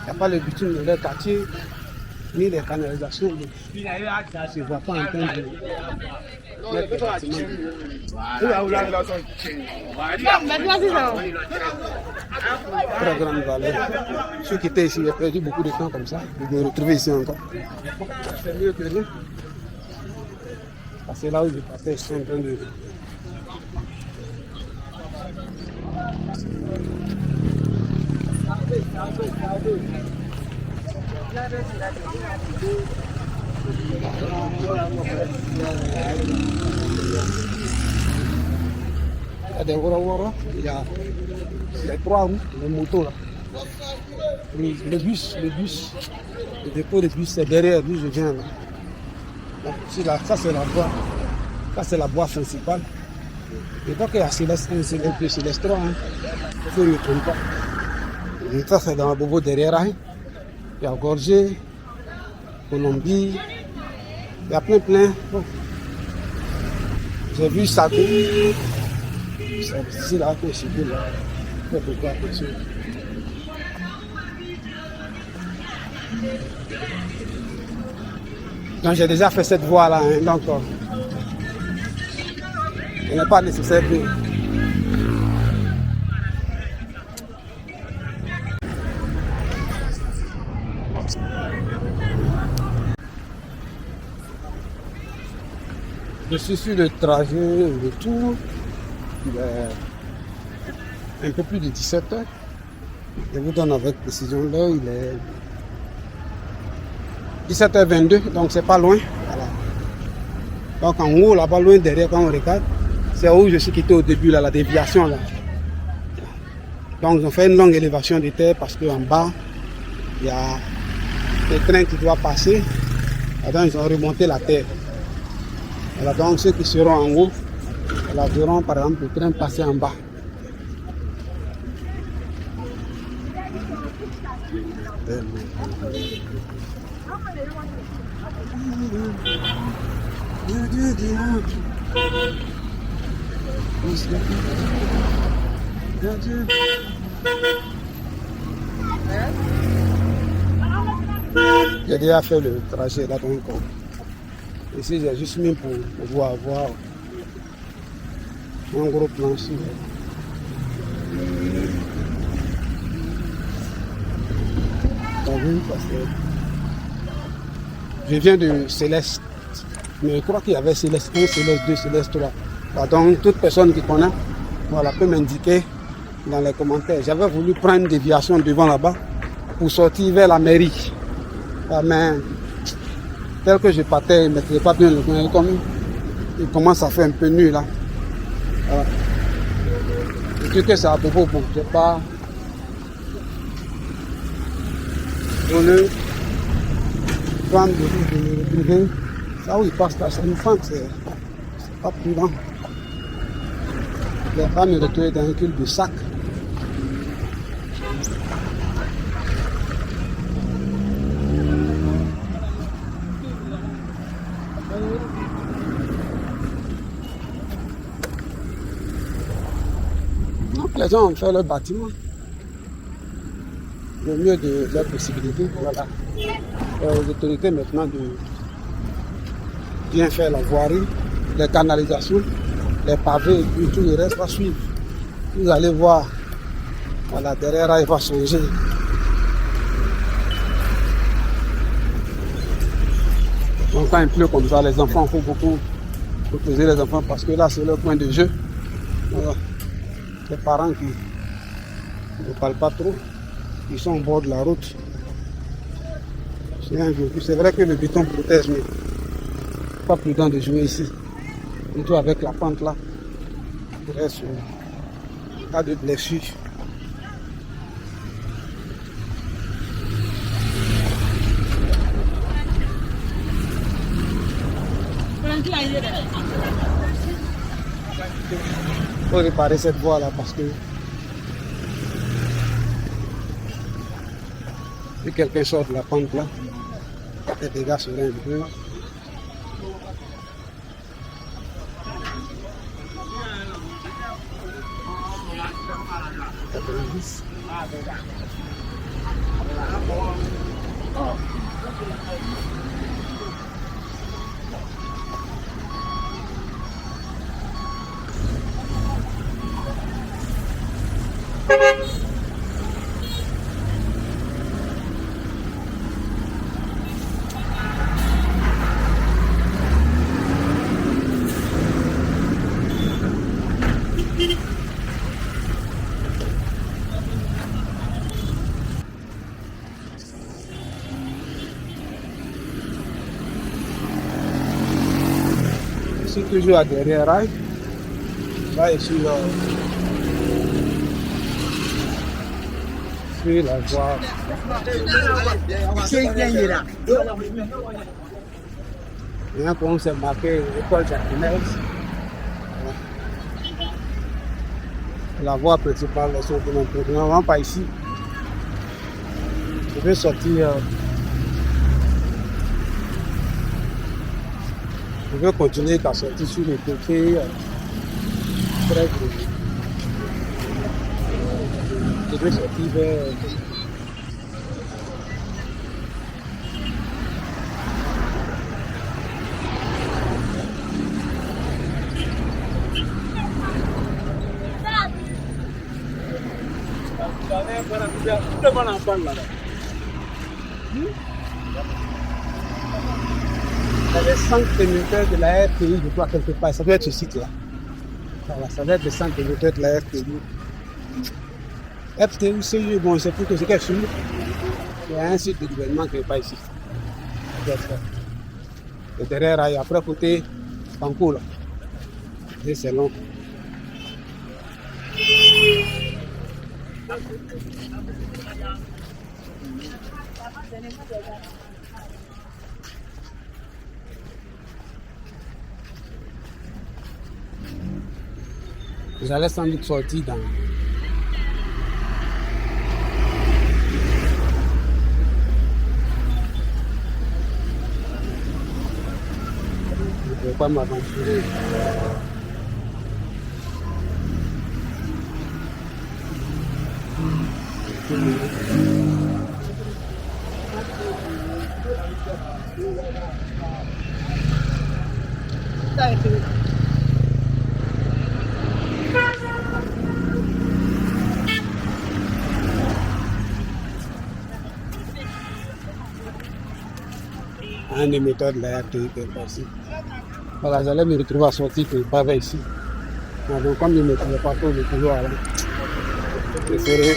n'y a pas le bitume dans leur quartier, ni les canalisations. Ils ne se voient pas en train de mettre les bâtiments. Très grande valeur. Ceux qui étaient ici, ils ont perdu beaucoup de temps comme ça. Ils vont retrouver ici encore. C'est mieux que rien. Parce que là où je partais, je suis en train de... Il y a des wara, il y a les 3 roues, les motos là. Le bus, le dépôt de bus, c'est derrière lui, je viens là. Donc, ici, là, ça c'est la voie. Ça c'est la voie principale. Et donc il y a Céleste 1, Céleste 2, Céleste 3. Hein. Il faut ne me trompe pas. Et ça c'est dans la Bobo derrière. Hein. Il y a Gorgé, Colombie. Il y a plein. Bon. J'ai vu Sago. C'est ici là que je suis là. C'est pourquoi attention. Donc j'ai déjà fait cette voie là, hein, donc il n'est pas nécessaire que... Je suis sur le trajet retour, il est un peu plus de 17 h. Je vous donne avec précision l'heure, il est 17h22, donc c'est pas loin. Voilà. Donc en haut, là-bas, loin derrière, quand on regarde, c'est où je suis quitté au début, là, la déviation. Là. Donc ils ont fait une longue élévation de terre parce qu'en bas, il y a des trains qui doivent passer. Donc ils ont remonté la terre. Voilà, donc ceux qui seront en haut, voilà, verront par exemple le train passer en bas. J'ai déjà fait le trajet là, donc ici j'ai juste mis pour pouvoir avoir un gros plan sur. Parce que je viens de Céleste, mais je crois qu'il y avait Céleste 1, Céleste 2, Céleste 3. Donc toute personne qui connaît, voilà, peut m'indiquer dans les commentaires. J'avais voulu prendre une déviation devant là-bas pour sortir vers la mairie. Mais tel que je partais, je ne mettrais pas bien le coin. Comme il commence à faire un peu nuit là. Voilà. Je dis que c'est à propos, bon, je n'ai pas donné prendre de me retrouver. Ça où il passe là, c'est une femme, c'est pas prudent. Je ne vais pas me retrouver dans un cul de sac. Donc les gens ont fait leur bâtiment. Le mieux de leurs possibilités, voilà. Aux autorités maintenant de bien faire la voirie, les canalisations, les pavés et puis tout le reste va suivre. Vous allez voir, voilà, derrière il va changer. Donc quand il pleut comme ça, les enfants, il faut beaucoup protéger les enfants parce que là, c'est leur point de jeu. Voilà. Les parents qui ne parlent pas trop, ils sont au bord de la route. C'est vrai que le béton protège, mais pas prudent de jouer ici. Surtout avec la pente là. Il reste pas de blessures. Il faut réparer cette voie là parce que si quelqu'un sort de la pente là, les dégâts seraient un peu. Ici toujours à derrière rail. Là ici sur la voie. Il y a un point où c'est marqué école japonaise. La voie principale est sur le côté. Non, pas ici. Je vais sortir. Je vais continuer à sortir sur le côté. Très gros. Je vais sortir vers. Les centres émetteurs de la RTI, je crois quelque part, ça doit être ce site-là. Voilà, ça doit être le centre émetteur de la RTI. RTI, c'est bon, c'est plutôt quelque chose. Il y a un site de gouvernement qui n'est pas ici. Et derrière, et après, côté Panko, là. Et c'est long. J'allais sans doute sortir dans. Je ne vais pas m'aventurer. Un émetteur de la RTI qui est passé. Voilà, j'allais me retrouver à sortir que pas vers ici. Donc comme je ne me trouvais pas trop le couloir là, je préférais.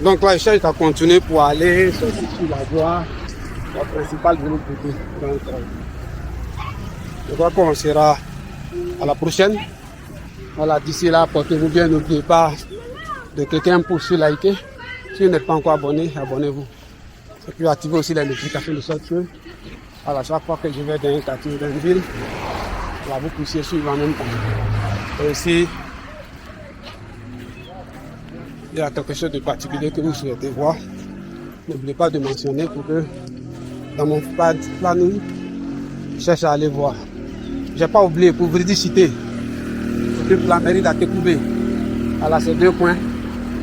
Donc là, je cherche à continuer pour aller sur la voie principale de l'autre côté. Donc, je crois qu'on sera à la prochaine. Voilà, d'ici là, portez-vous bien. N'oubliez pas de cliquer un pouce sur liker. Si vous n'êtes pas encore abonné, abonnez-vous. Et puis activez aussi les notifications de sorte que, à chaque fois que je vais dans un quartier, dans une ville, là, vous puissiez suivre en même temps. Et aussi, il y a quelque chose de particulier que vous souhaitez voir. N'oubliez pas de mentionner pour que dans mon planning, je cherche à aller voir. Je n'ai pas oublié pour vous citer la mairie d'Atekoubé. Alors ces 2 points,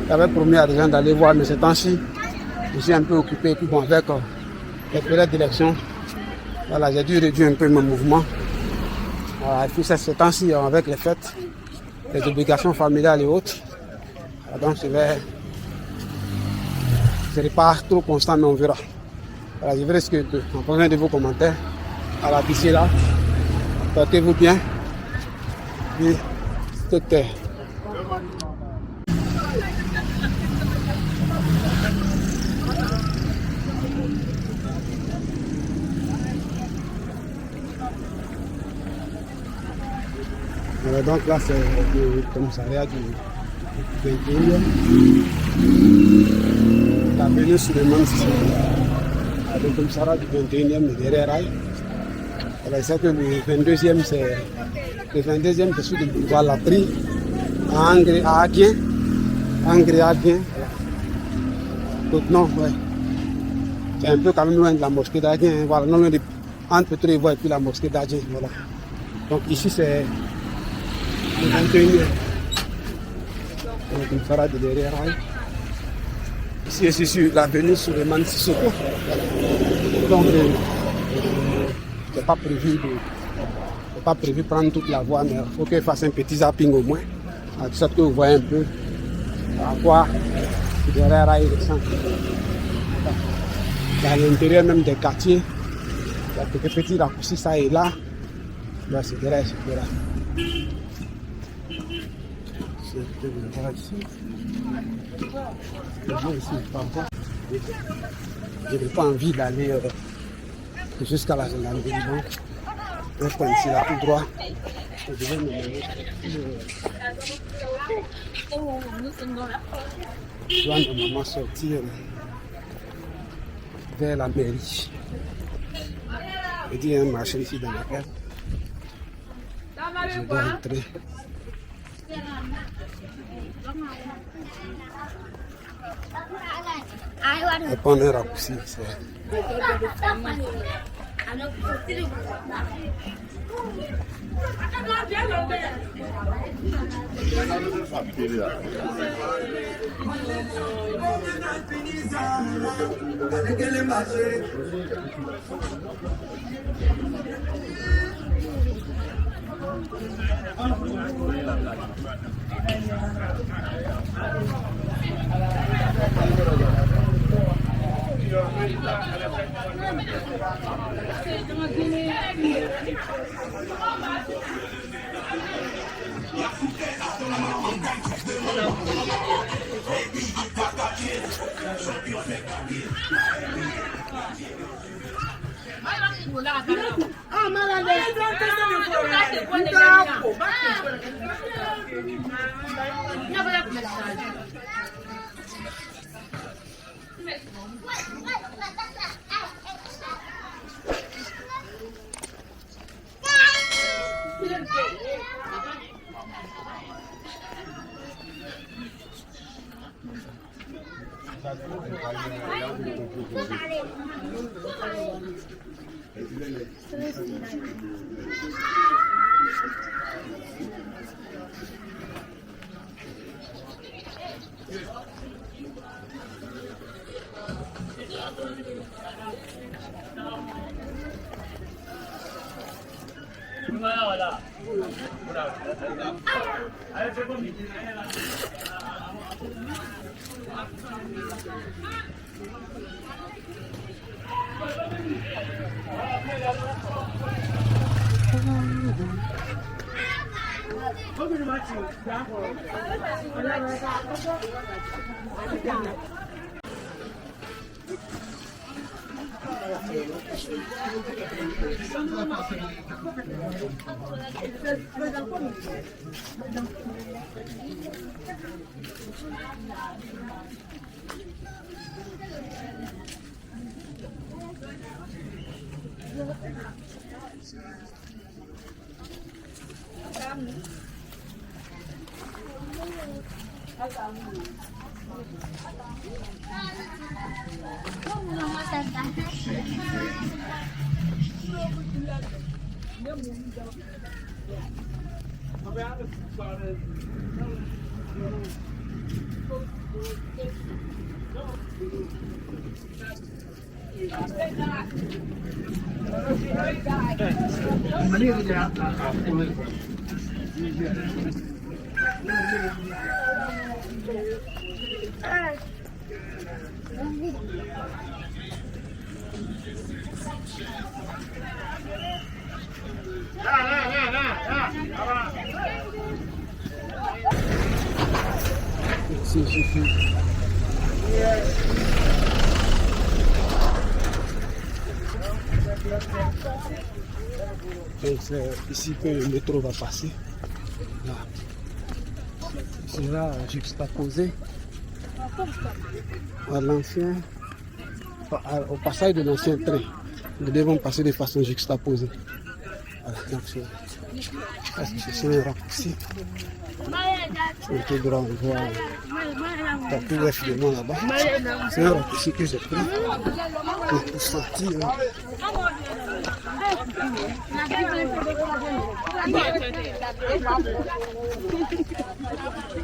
j'avais promis à des gens d'aller voir, mais ces temps-ci, je suis un peu occupé. Puis bon, avec les périodes d'élection, voilà, j'ai dû réduire un peu mon mouvement. Voilà, et puis ces temps-ci, avec les fêtes, les obligations familiales et autres, donc je ne serai pas trop constant, mais on verra. Voilà, je verrai ce que en fonction de vos commentaires. Alors d'ici là, portez-vous bien. Et tout est. Donc là, c'est le commissariat du 21e. La venue sur le commissariat du 21e derrière Rail. Alors, c'est que le 22e, c'est celui de boulevard Latry à Aguien. Donc, non, ouais. C'est un peu quand même loin de la mosquée d'Aguien. Voilà, non loin de entre Pétro-Ivoire et puis la mosquée d'Aguien. Voilà. Donc ici, c'est le 21e. Donc, il fera de derrière Rail. Ici, c'est sur l'avenue Souleymane Sissoko. Donc, c'est pas prévu de prendre toute la voie, mais il faut qu'il fasse un petit zapping au moins, de sorte que vous voyez un peu à quoi derrière Rail descend. Dans l'intérieur même des quartiers, il y a quelques petits raccourcis ça et là. Là, c'est derrière, c'est là. Je n'ai pas envie d'aller jusqu'à la gendarmerie. Donc, je prends ici là tout droit. Je vais me mener. Je dois normalement sortir vers la mairie. Il y a un marché ici dans lequel je dois entrer. Et prendre un raccourci. C'est suffit. Donc c'est ici que le métro va passer. Là. C'est là juxtaposé à l'ancien, au passage de l'ancien train. Nous devons passer de façon juxtaposée. Voilà, donc c'est un raccourci. On peut droit, on voit tout le filement là-bas. C'est un raccourci que j'ai pris pour sortir.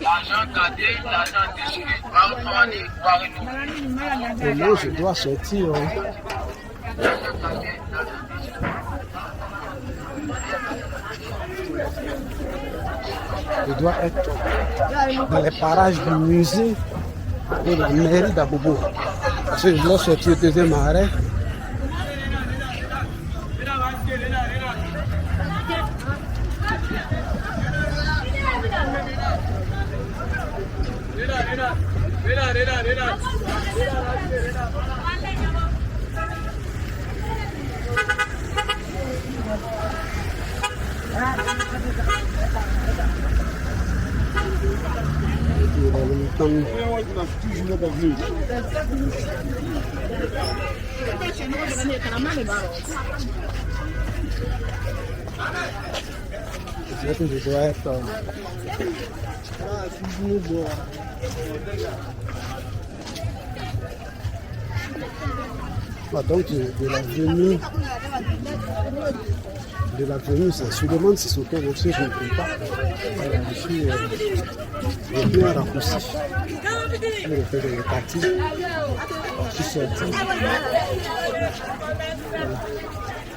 L'argent gardé, l'argent déchiré. Et moi, je dois sortir. Je dois être dans les parages du musée et de la mairie d'Abobo. Parce que je dois sortir au deuxième arrêt. Je dois être donc de l'avenue Saint-Suleiman, c'est ce que je ne peux pas. Je suis bien raccourci. Je vais faire le quartier. Je suis sorti.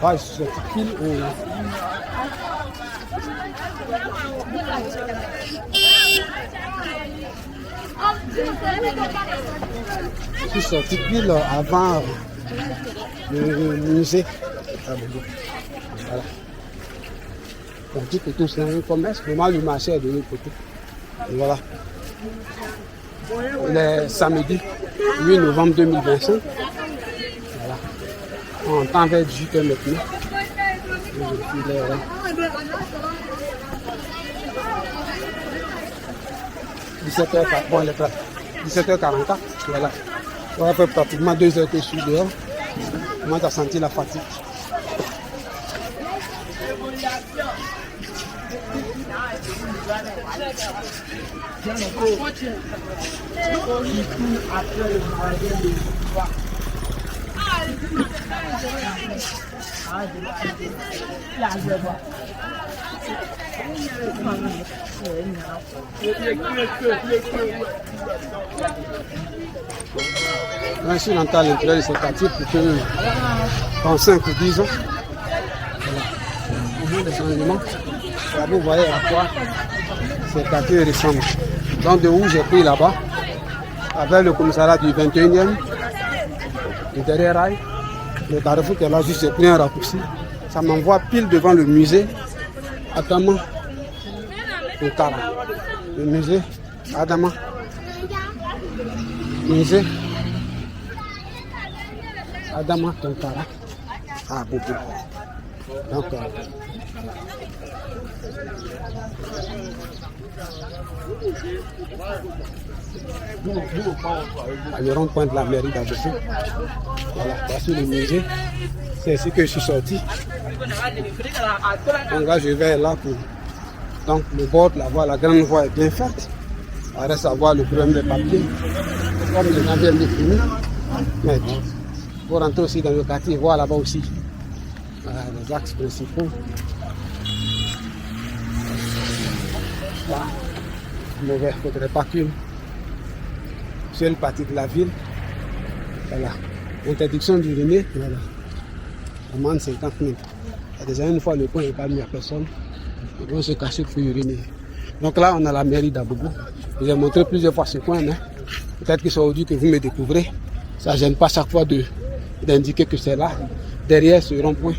Je suis sorti pile Je suis sorti pile avant le musée. Voilà. On dit que tout c'est un commerce, vraiment le marché est de l'autre côté. Et voilà. Le samedi 8 novembre 2025. Voilà. On entend vers 18h maintenant. Je suis là. 17h44, voilà. Ça fait pratiquement 2 heures que je suis dehors. Moi, j'ai senti la fatigue. Je suis rentré à l'intérieur de ce quartier pour que en 5 ou 10 ans, voilà, des changements. Vous voyez à quoi ce quartier ressemble. Donc de où j'ai pris là-bas, avec le commissariat du 21e, le derrière rail, le carrefour qui est là, juste j'ai pris un raccourci. Ça m'envoie pile devant le musée. Attends-moi. Tonkara. Le musée Adama. Musée Adama Tonkara à Bobo. Donc, le rond-point de la mairie d'Abobo. Voilà, voici le musée. C'est ici que je suis sorti. Donc là, je vais là pour... Donc le bord de la voie, la grande voie est bien faite. Il reste à voir le problème des papiers. Comme les gens viennent de finir. Mais pour rentrer aussi dans le quartier, voir là-bas aussi les axes principaux. Là, il ne faudrait pas qu'une seule partie de la ville. Voilà. Interdiction d'uriner. Voilà. Amende 50 000. Il y a déjà une fois le point n'est pas mis à personne. Ils vont se cacher pour uriner. Donc là, on a la mairie d'Abobo. Je vous ai montré plusieurs fois ce coin. Peut-être que c'est aujourd'hui que vous me découvrez. Ça ne gêne pas chaque fois d'indiquer que c'est là, derrière ce rond-point,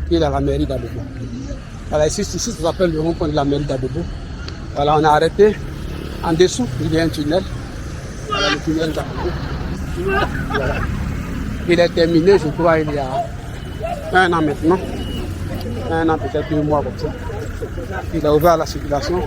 qui est dans la mairie d'Abobo. Voilà, ici, ça s'appelle le rond-point de la mairie d'Abobo. Voilà, on a arrêté. En dessous, il y a un tunnel. Voilà, le tunnel d'Abobo. Voilà. Il est terminé, je crois, il y a 1 an maintenant. 1 an, peut-être 2 mois comme ça. Il a ouvert la circulation.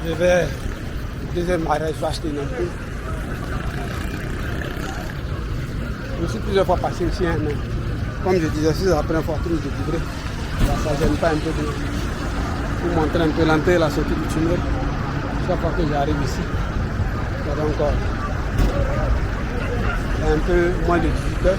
Je vais au deuxième arrêt, je vais acheter une ampoule. Je suis plusieurs fois passé ici, mais comme je disais, c'est la première fois que je découvrais. Ça ne gêne pas un peu de vous montrer un peu l'entrée et la sortie du tunnel. Chaque fois que j'arrive ici, il y a encore un peu moins de 18 heures.